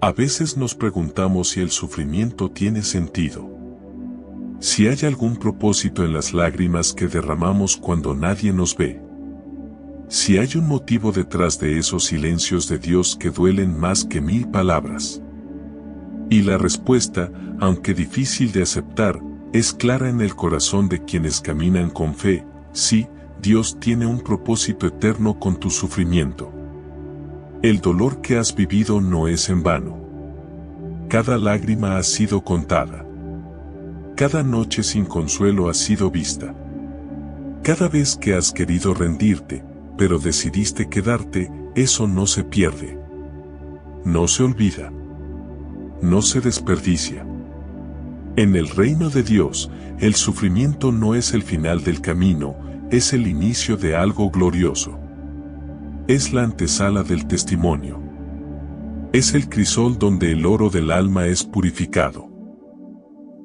A veces nos preguntamos si el sufrimiento tiene sentido. Si hay algún propósito en las lágrimas que derramamos cuando nadie nos ve. Si hay un motivo detrás de esos silencios de Dios que duelen más que 1000 palabras. Y la respuesta, aunque difícil de aceptar, es clara en el corazón de quienes caminan con fe: sí, Dios tiene un propósito eterno con tu sufrimiento. El dolor que has vivido no es en vano. Cada lágrima ha sido contada. Cada noche sin consuelo ha sido vista. Cada vez que has querido rendirte, pero decidiste quedarte, eso no se pierde. No se olvida. No se desperdicia. En el reino de Dios, el sufrimiento no es el final del camino, es el inicio de algo glorioso. Es la antesala del testimonio. Es el crisol donde el oro del alma es purificado.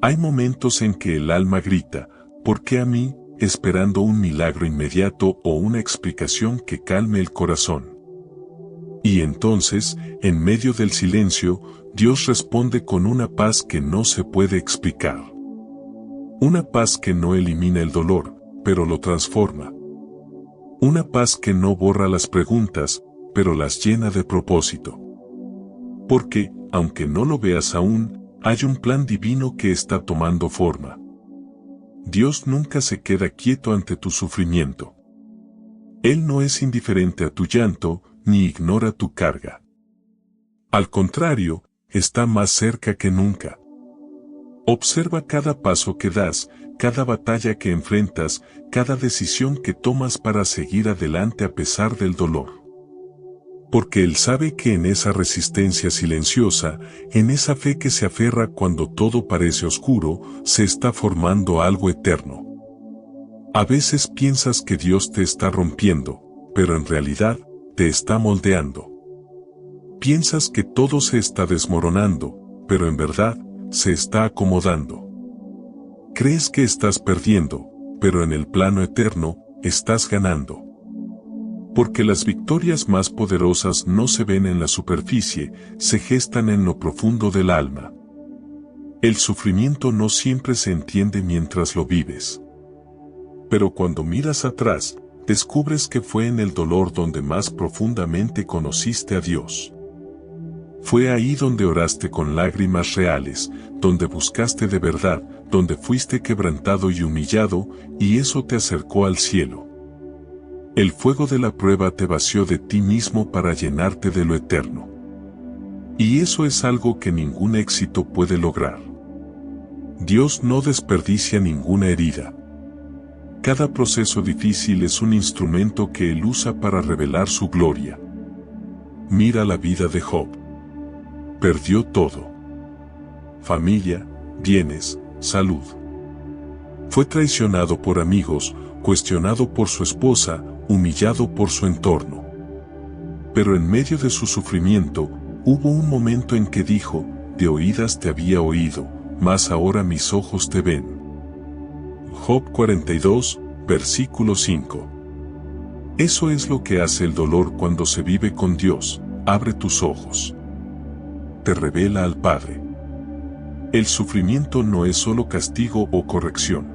Hay momentos en que el alma grita: ¿por qué a mí?, esperando un milagro inmediato o una explicación que calme el corazón. Y entonces, en medio del silencio, Dios responde con una paz que no se puede explicar. Una paz que no elimina el dolor, pero lo transforma. Una paz que no borra las preguntas, pero las llena de propósito. Porque, aunque no lo veas aún, hay un plan divino que está tomando forma. Dios nunca se queda quieto ante tu sufrimiento. Él no es indiferente a tu llanto, ni ignora tu carga. Al contrario, está más cerca que nunca. Observa cada paso que das, cada batalla que enfrentas, cada decisión que tomas para seguir adelante a pesar del dolor. Porque Él sabe que en esa resistencia silenciosa, en esa fe que se aferra cuando todo parece oscuro, se está formando algo eterno. A veces piensas que Dios te está rompiendo, pero en realidad, te está moldeando. Piensas que todo se está desmoronando, pero en verdad, se está acomodando. Crees que estás perdiendo, pero en el plano eterno, estás ganando. Porque las victorias más poderosas no se ven en la superficie, se gestan en lo profundo del alma. El sufrimiento no siempre se entiende mientras lo vives. Pero cuando miras atrás, descubres que fue en el dolor donde más profundamente conociste a Dios. Fue ahí donde oraste con lágrimas reales, donde buscaste de verdad, donde fuiste quebrantado y humillado, y eso te acercó al cielo. El fuego de la prueba te vació de ti mismo para llenarte de lo eterno. Y eso es algo que ningún éxito puede lograr. Dios no desperdicia ninguna herida. Cada proceso difícil es un instrumento que Él usa para revelar su gloria. Mira la vida de Job. Perdió todo: familia, bienes, salud. Fue traicionado por amigos, cuestionado por su esposa, humillado por su entorno. Pero en medio de su sufrimiento, hubo un momento en que dijo: de oídas te había oído, mas ahora mis ojos te ven. Job 42, versículo 5. Eso es lo que hace el dolor cuando se vive con Dios: abre tus ojos. Te revela al Padre. El sufrimiento no es solo castigo o corrección.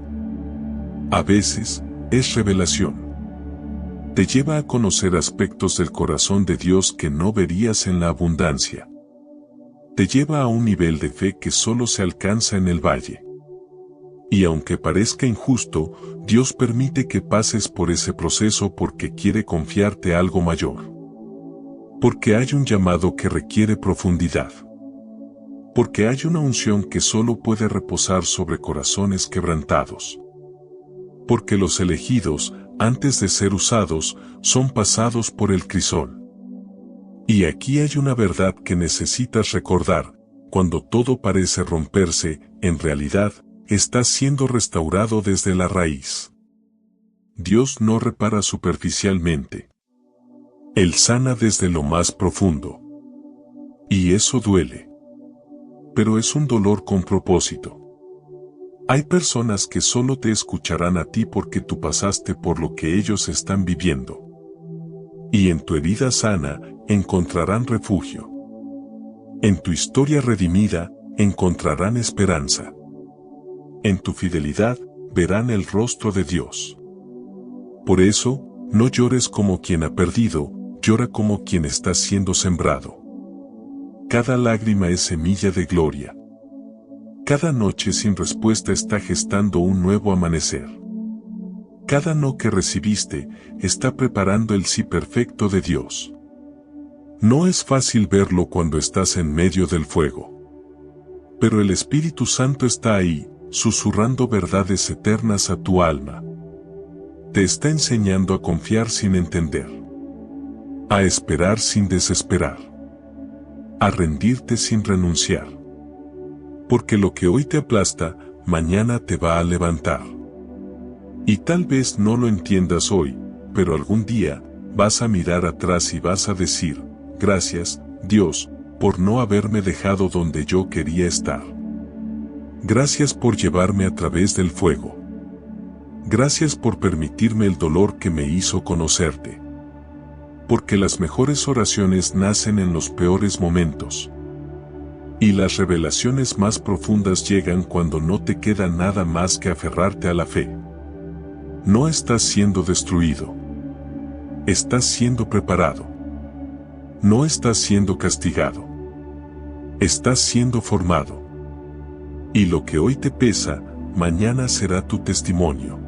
A veces, es revelación. Te lleva a conocer aspectos del corazón de Dios que no verías en la abundancia. Te lleva a un nivel de fe que solo se alcanza en el valle. Y aunque parezca injusto, Dios permite que pases por ese proceso porque quiere confiarte algo mayor. Porque hay un llamado que requiere profundidad. Porque hay una unción que solo puede reposar sobre corazones quebrantados. Porque los elegidos, antes de ser usados, son pasados por el crisol. Y aquí hay una verdad que necesitas recordar: cuando todo parece romperse, en realidad, estás siendo restaurado desde la raíz. Dios no repara superficialmente. Él sana desde lo más profundo. Y eso duele. Pero es un dolor con propósito. Hay personas que solo te escucharán a ti porque tú pasaste por lo que ellos están viviendo. Y en tu herida sana, encontrarán refugio. En tu historia redimida, encontrarán esperanza. En tu fidelidad, verán el rostro de Dios. Por eso, no llores como quien ha perdido, llora como quien está siendo sembrado. Cada lágrima es semilla de gloria. Cada noche sin respuesta está gestando un nuevo amanecer. Cada no que recibiste está preparando el sí perfecto de Dios. No es fácil verlo cuando estás en medio del fuego. Pero el Espíritu Santo está ahí, susurrando verdades eternas a tu alma. Te está enseñando a confiar sin entender. A esperar sin desesperar. A rendirte sin renunciar. Porque lo que hoy te aplasta, mañana te va a levantar. Y tal vez no lo entiendas hoy, pero algún día, vas a mirar atrás y vas a decir: gracias, Dios, por no haberme dejado donde yo quería estar. Gracias por llevarme a través del fuego. Gracias por permitirme el dolor que me hizo conocerte. Porque las mejores oraciones nacen en los peores momentos. Y las revelaciones más profundas llegan cuando no te queda nada más que aferrarte a la fe. No estás siendo destruido. Estás siendo preparado. No estás siendo castigado. Estás siendo formado. Y lo que hoy te pesa, mañana será tu testimonio.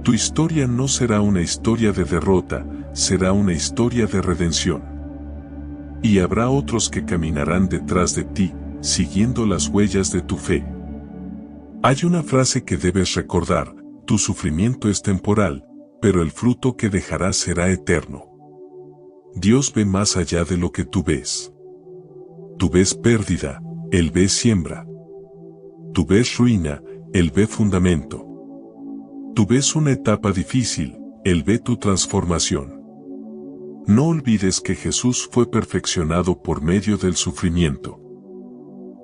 Tu historia no será una historia de derrota, será una historia de redención. Y habrá otros que caminarán detrás de ti, siguiendo las huellas de tu fe. Hay una frase que debes recordar: tu sufrimiento es temporal, pero el fruto que dejará será eterno. Dios ve más allá de lo que tú ves. Tú ves pérdida, Él ve siembra. Tú ves ruina, Él ve fundamento. Tú ves una etapa difícil, Él ve tu transformación. No olvides que Jesús fue perfeccionado por medio del sufrimiento.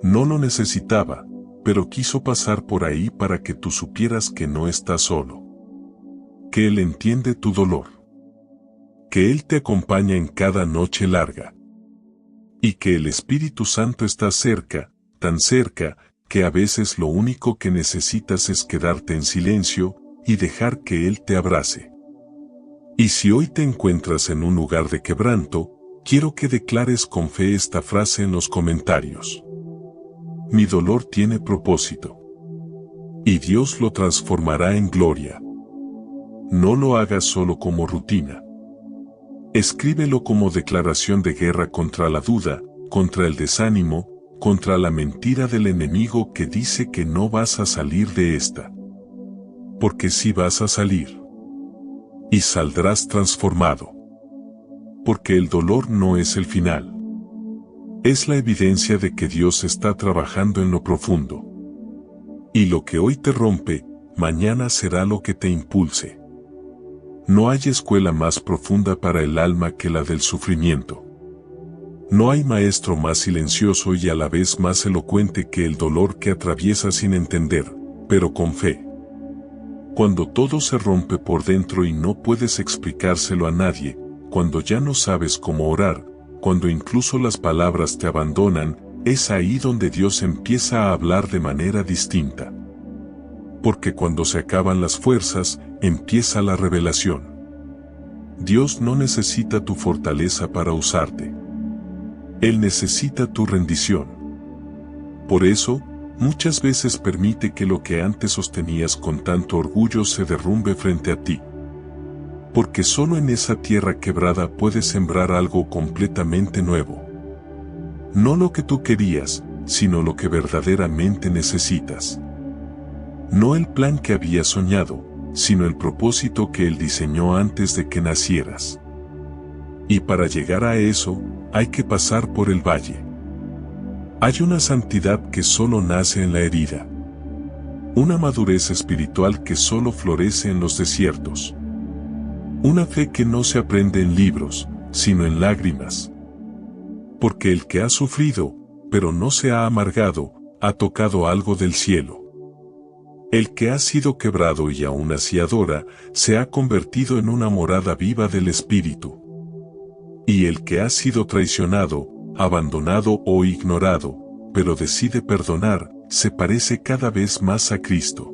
No lo necesitaba, pero quiso pasar por ahí para que tú supieras que no estás solo. Que Él entiende tu dolor. Que Él te acompaña en cada noche larga. Y que el Espíritu Santo está cerca, tan cerca, que a veces lo único que necesitas es quedarte en silencio y dejar que Él te abrace. Y si hoy te encuentras en un lugar de quebranto, quiero que declares con fe esta frase en los comentarios. Mi dolor tiene propósito. Y Dios lo transformará en gloria. No lo hagas solo como rutina. Escríbelo como declaración de guerra contra la duda, contra el desánimo, contra la mentira del enemigo que dice que no vas a salir de esta. Porque sí vas a salir. Y saldrás transformado. Porque el dolor no es el final. Es la evidencia de que Dios está trabajando en lo profundo. Y lo que hoy te rompe, mañana será lo que te impulse. No hay escuela más profunda para el alma que la del sufrimiento. No hay maestro más silencioso y a la vez más elocuente que el dolor que atraviesa sin entender, pero con fe. Cuando todo se rompe por dentro y no puedes explicárselo a nadie, cuando ya no sabes cómo orar, cuando incluso las palabras te abandonan, es ahí donde Dios empieza a hablar de manera distinta. Porque cuando se acaban las fuerzas, empieza la revelación. Dios no necesita tu fortaleza para usarte. Él necesita tu rendición. Por eso, muchas veces permite que lo que antes sostenías con tanto orgullo se derrumbe frente a ti. Porque solo en esa tierra quebrada puedes sembrar algo completamente nuevo. No lo que tú querías, sino lo que verdaderamente necesitas. No el plan que habías soñado, sino el propósito que Él diseñó antes de que nacieras. Y para llegar a eso, hay que pasar por el valle. Hay una santidad que solo nace en la herida. Una madurez espiritual que solo florece en los desiertos. Una fe que no se aprende en libros, sino en lágrimas. Porque el que ha sufrido, pero no se ha amargado, ha tocado algo del cielo. El que ha sido quebrado y aún así adora, se ha convertido en una morada viva del Espíritu. Y el que ha sido traicionado, abandonado o ignorado, pero decide perdonar, se parece cada vez más a Cristo.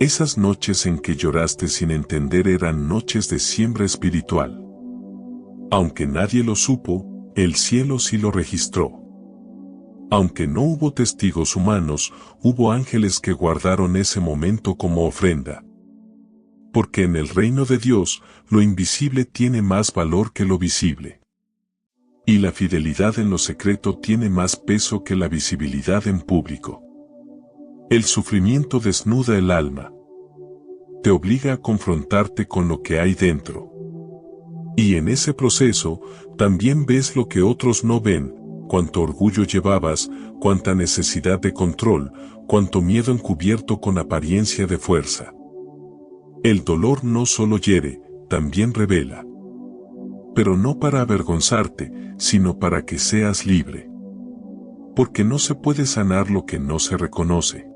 Esas noches en que lloraste sin entender eran noches de siembra espiritual. Aunque nadie lo supo, el cielo sí lo registró. Aunque no hubo testigos humanos, hubo ángeles que guardaron ese momento como ofrenda. Porque en el reino de Dios, lo invisible tiene más valor que lo visible. Y la fidelidad en lo secreto tiene más peso que la visibilidad en público. El sufrimiento desnuda el alma. Te obliga a confrontarte con lo que hay dentro. Y en ese proceso, también ves lo que otros no ven, cuánto orgullo llevabas, cuánta necesidad de control, cuánto miedo encubierto con apariencia de fuerza. El dolor no solo hiere, también revela. Pero no para avergonzarte, sino para que seas libre. Porque no se puede sanar lo que no se reconoce.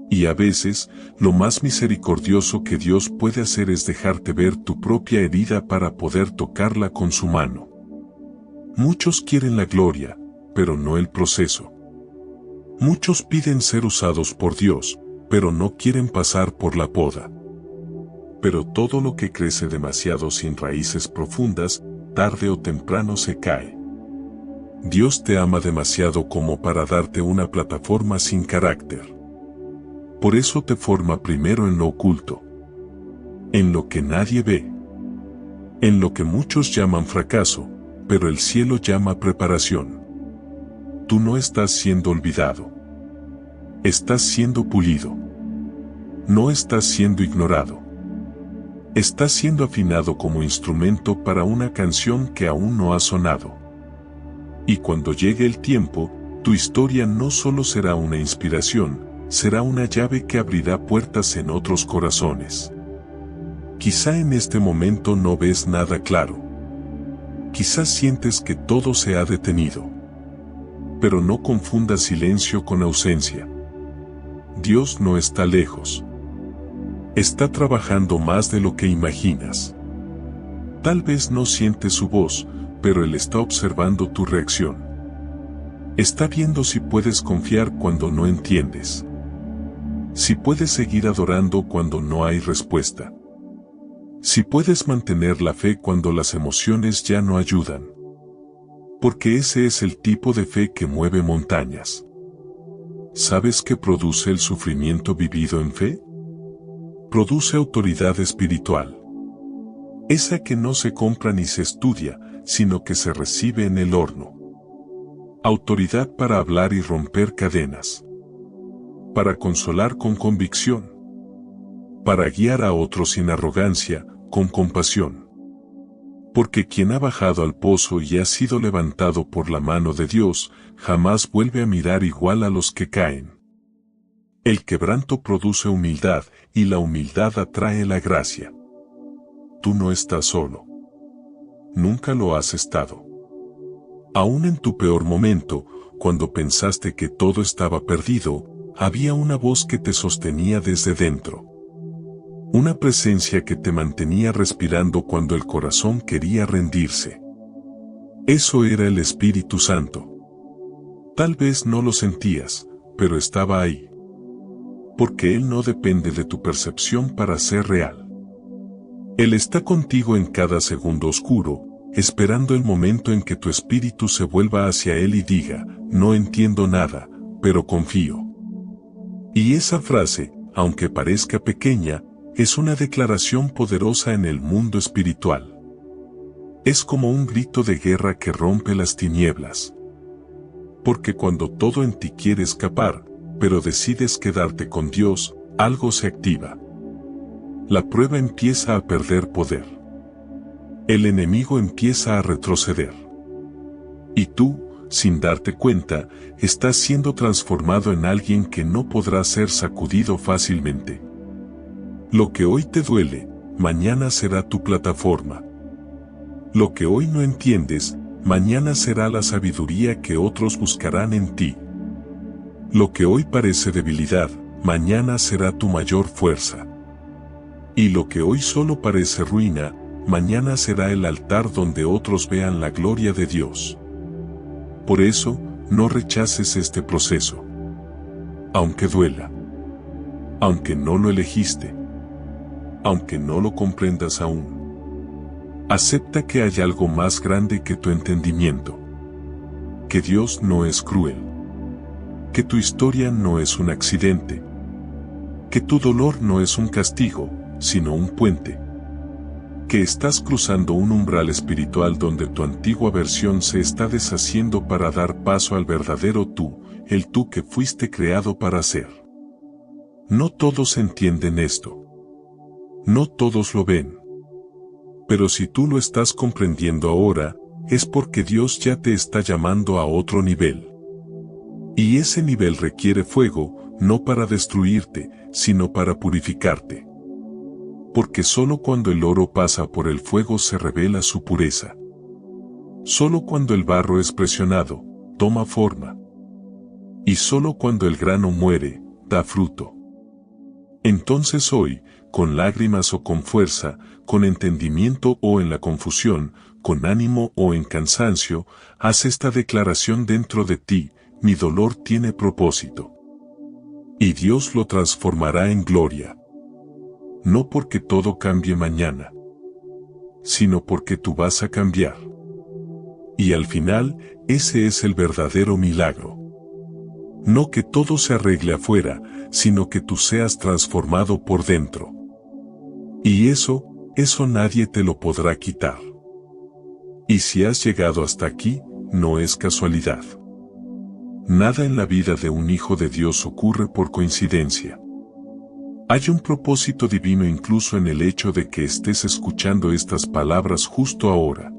Y a veces, lo más misericordioso que Dios puede hacer es dejarte ver tu propia herida para poder tocarla con su mano. Muchos quieren la gloria, pero no el proceso. Muchos piden ser usados por Dios, pero no quieren pasar por la poda. Pero todo lo que crece demasiado sin raíces profundas, tarde o temprano se cae. Dios te ama demasiado como para darte una plataforma sin carácter. Por eso te forma primero en lo oculto. En lo que nadie ve. En lo que muchos llaman fracaso, pero el cielo llama preparación. Tú no estás siendo olvidado. Estás siendo pulido. No estás siendo ignorado. Estás siendo afinado como instrumento para una canción que aún no ha sonado. Y cuando llegue el tiempo, tu historia no solo será una inspiración, será una llave que abrirá puertas en otros corazones. Quizá en este momento no ves nada claro. Quizás sientes que todo se ha detenido. Pero no confundas silencio con ausencia. Dios no está lejos. Está trabajando más de lo que imaginas. Tal vez no sientes su voz, pero Él está observando tu reacción. Está viendo si puedes confiar cuando no entiendes. Si puedes seguir adorando cuando no hay respuesta. Si puedes mantener la fe cuando las emociones ya no ayudan. Porque ese es el tipo de fe que mueve montañas. ¿Sabes qué produce el sufrimiento vivido en fe? Produce autoridad espiritual. Esa que no se compra ni se estudia, sino que se recibe en el horno. Autoridad para hablar y romper cadenas. Para consolar con convicción. Para guiar a otros sin arrogancia, con compasión. Porque quien ha bajado al pozo y ha sido levantado por la mano de Dios, jamás vuelve a mirar igual a los que caen. El quebranto produce humildad, y la humildad atrae la gracia. Tú no estás solo. Nunca lo has estado. Aún en tu peor momento, cuando pensaste que todo estaba perdido, había una voz que te sostenía desde dentro. Una presencia que te mantenía respirando cuando el corazón quería rendirse. Eso era el Espíritu Santo. Tal vez no lo sentías, pero estaba ahí. Porque Él no depende de tu percepción para ser real. Él está contigo en cada segundo oscuro, esperando el momento en que tu espíritu se vuelva hacia Él y diga, no entiendo nada, pero confío. Y esa frase, aunque parezca pequeña, es una declaración poderosa en el mundo espiritual. Es como un grito de guerra que rompe las tinieblas. Porque cuando todo en ti quiere escapar, pero decides quedarte con Dios, algo se activa. La prueba empieza a perder poder. El enemigo empieza a retroceder. Y tú, sin darte cuenta, estás siendo transformado en alguien que no podrá ser sacudido fácilmente. Lo que hoy te duele, mañana será tu plataforma. Lo que hoy no entiendes, mañana será la sabiduría que otros buscarán en ti. Lo que hoy parece debilidad, mañana será tu mayor fuerza. Y lo que hoy solo parece ruina, mañana será el altar donde otros vean la gloria de Dios. Por eso, no rechaces este proceso. Aunque duela. Aunque no lo elegiste. Aunque no lo comprendas aún. Acepta que hay algo más grande que tu entendimiento. Que Dios no es cruel. Que tu historia no es un accidente. Que tu dolor no es un castigo, sino un puente. Que estás cruzando un umbral espiritual donde tu antigua versión se está deshaciendo para dar paso al verdadero tú, el tú que fuiste creado para ser. No todos entienden esto. No todos lo ven. Pero si tú lo estás comprendiendo ahora, es porque Dios ya te está llamando a otro nivel. Y ese nivel requiere fuego, no para destruirte, sino para purificarte. Porque solo cuando el oro pasa por el fuego se revela su pureza. Solo cuando el barro es presionado, toma forma. Y solo cuando el grano muere, da fruto. Entonces hoy, con lágrimas o con fuerza, con entendimiento o en la confusión, con ánimo o en cansancio, haz esta declaración dentro de ti: mi dolor tiene propósito. Y Dios lo transformará en gloria. No porque todo cambie mañana, sino porque tú vas a cambiar. Y al final, ese es el verdadero milagro. No que todo se arregle afuera, sino que tú seas transformado por dentro. Y eso nadie te lo podrá quitar. Y si has llegado hasta aquí, no es casualidad. Nada en la vida de un hijo de Dios ocurre por coincidencia. Hay un propósito divino incluso en el hecho de que estés escuchando estas palabras justo ahora.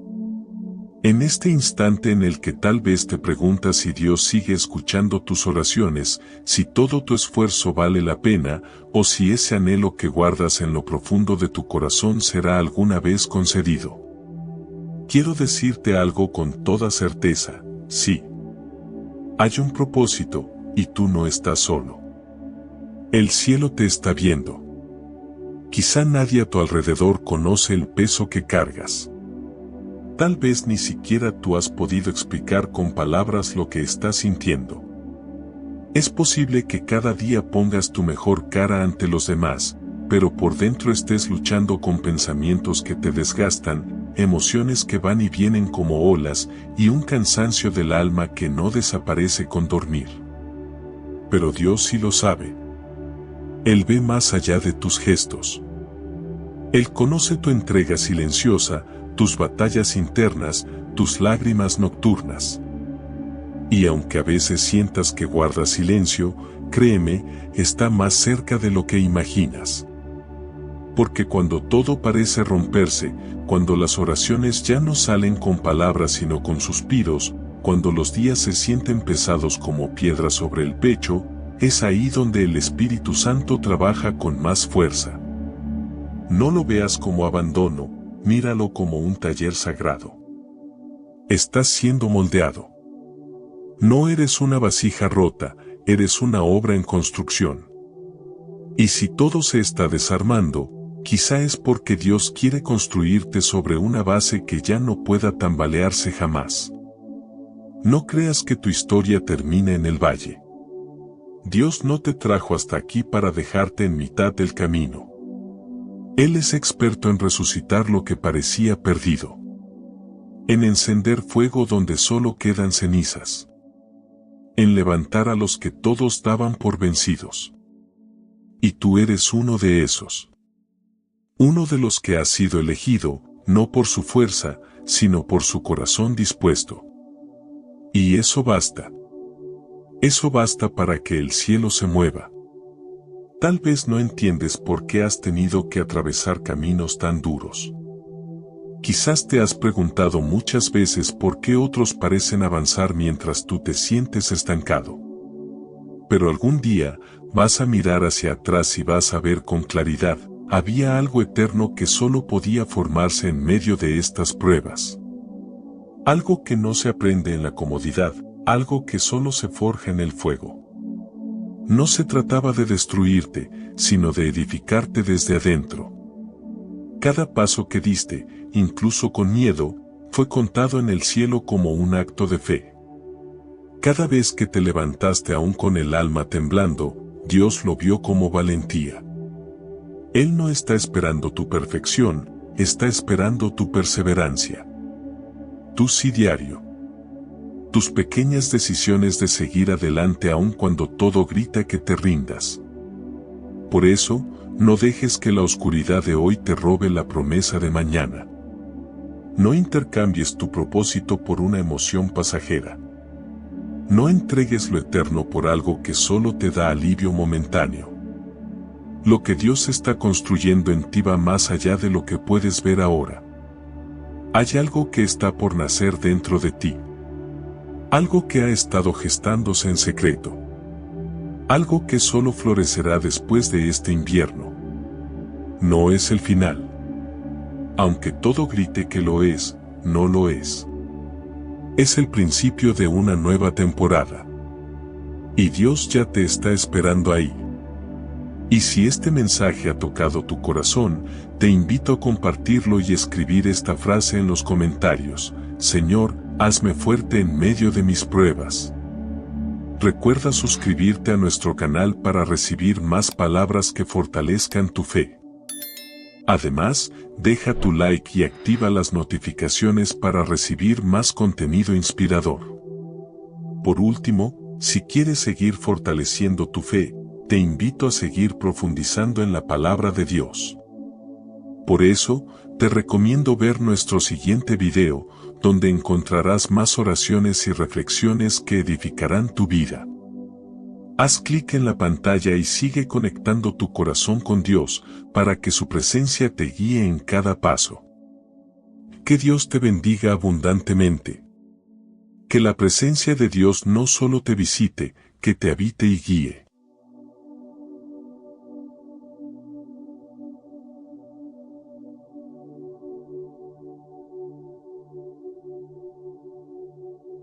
En este instante en el que tal vez te preguntas si Dios sigue escuchando tus oraciones, si todo tu esfuerzo vale la pena, o si ese anhelo que guardas en lo profundo de tu corazón será alguna vez concedido. Quiero decirte algo con toda certeza: sí. Hay un propósito, y tú no estás solo. El cielo te está viendo. Quizá nadie a tu alrededor conoce el peso que cargas. Tal vez ni siquiera tú has podido explicar con palabras lo que estás sintiendo. Es posible que cada día pongas tu mejor cara ante los demás, pero por dentro estés luchando con pensamientos que te desgastan, emociones que van y vienen como olas, y un cansancio del alma que no desaparece con dormir. Pero Dios sí lo sabe. Él ve más allá de tus gestos. Él conoce tu entrega silenciosa, tus batallas internas, tus lágrimas nocturnas. Y aunque a veces sientas que guardas silencio, créeme, está más cerca de lo que imaginas. Porque cuando todo parece romperse, cuando las oraciones ya no salen con palabras sino con suspiros, cuando los días se sienten pesados como piedras sobre el pecho, es ahí donde el Espíritu Santo trabaja con más fuerza. No lo veas como abandono, míralo como un taller sagrado. Estás siendo moldeado. No eres una vasija rota, eres una obra en construcción. Y si todo se está desarmando, quizá es porque Dios quiere construirte sobre una base que ya no pueda tambalearse jamás. No creas que tu historia termina en el valle. Dios no te trajo hasta aquí para dejarte en mitad del camino. Él es experto en resucitar lo que parecía perdido. En encender fuego donde solo quedan cenizas. En levantar a los que todos daban por vencidos. Y tú eres uno de esos. Uno de los que ha sido elegido, no por su fuerza, sino por su corazón dispuesto. Y eso basta. Eso basta para que el cielo se mueva. Tal vez no entiendes por qué has tenido que atravesar caminos tan duros. Quizás te has preguntado muchas veces por qué otros parecen avanzar mientras tú te sientes estancado. Pero algún día vas a mirar hacia atrás y vas a ver con claridad, había algo eterno que solo podía formarse en medio de estas pruebas. Algo que no se aprende en la comodidad, algo que solo se forja en el fuego. No se trataba de destruirte, sino de edificarte desde adentro. Cada paso que diste, incluso con miedo, fue contado en el cielo como un acto de fe. Cada vez que te levantaste aún con el alma temblando, Dios lo vio como valentía. Él no está esperando tu perfección, está esperando tu perseverancia. Tu sí diario. Tus pequeñas decisiones de seguir adelante aun cuando todo grita que te rindas. Por eso, no dejes que la oscuridad de hoy te robe la promesa de mañana. No intercambies tu propósito por una emoción pasajera. No entregues lo eterno por algo que solo te da alivio momentáneo. Lo que Dios está construyendo en ti va más allá de lo que puedes ver ahora. Hay algo que está por nacer dentro de ti. Algo que ha estado gestándose en secreto. Algo que solo florecerá después de este invierno. No es el final. Aunque todo grite que lo es, no lo es. Es el principio de una nueva temporada. Y Dios ya te está esperando ahí. Y si este mensaje ha tocado tu corazón, te invito a compartirlo y escribir esta frase en los comentarios: Señor, hazme fuerte en medio de mis pruebas. Recuerda suscribirte a nuestro canal para recibir más palabras que fortalezcan tu fe. Además, deja tu like y activa las notificaciones para recibir más contenido inspirador. Por último, si quieres seguir fortaleciendo tu fe, te invito a seguir profundizando en la palabra de Dios. Por eso, te recomiendo ver nuestro siguiente video, donde encontrarás más oraciones y reflexiones que edificarán tu vida. Haz clic en la pantalla y sigue conectando tu corazón con Dios, para que su presencia te guíe en cada paso. Que Dios te bendiga abundantemente. Que la presencia de Dios no solo te visite, que te habite y guíe.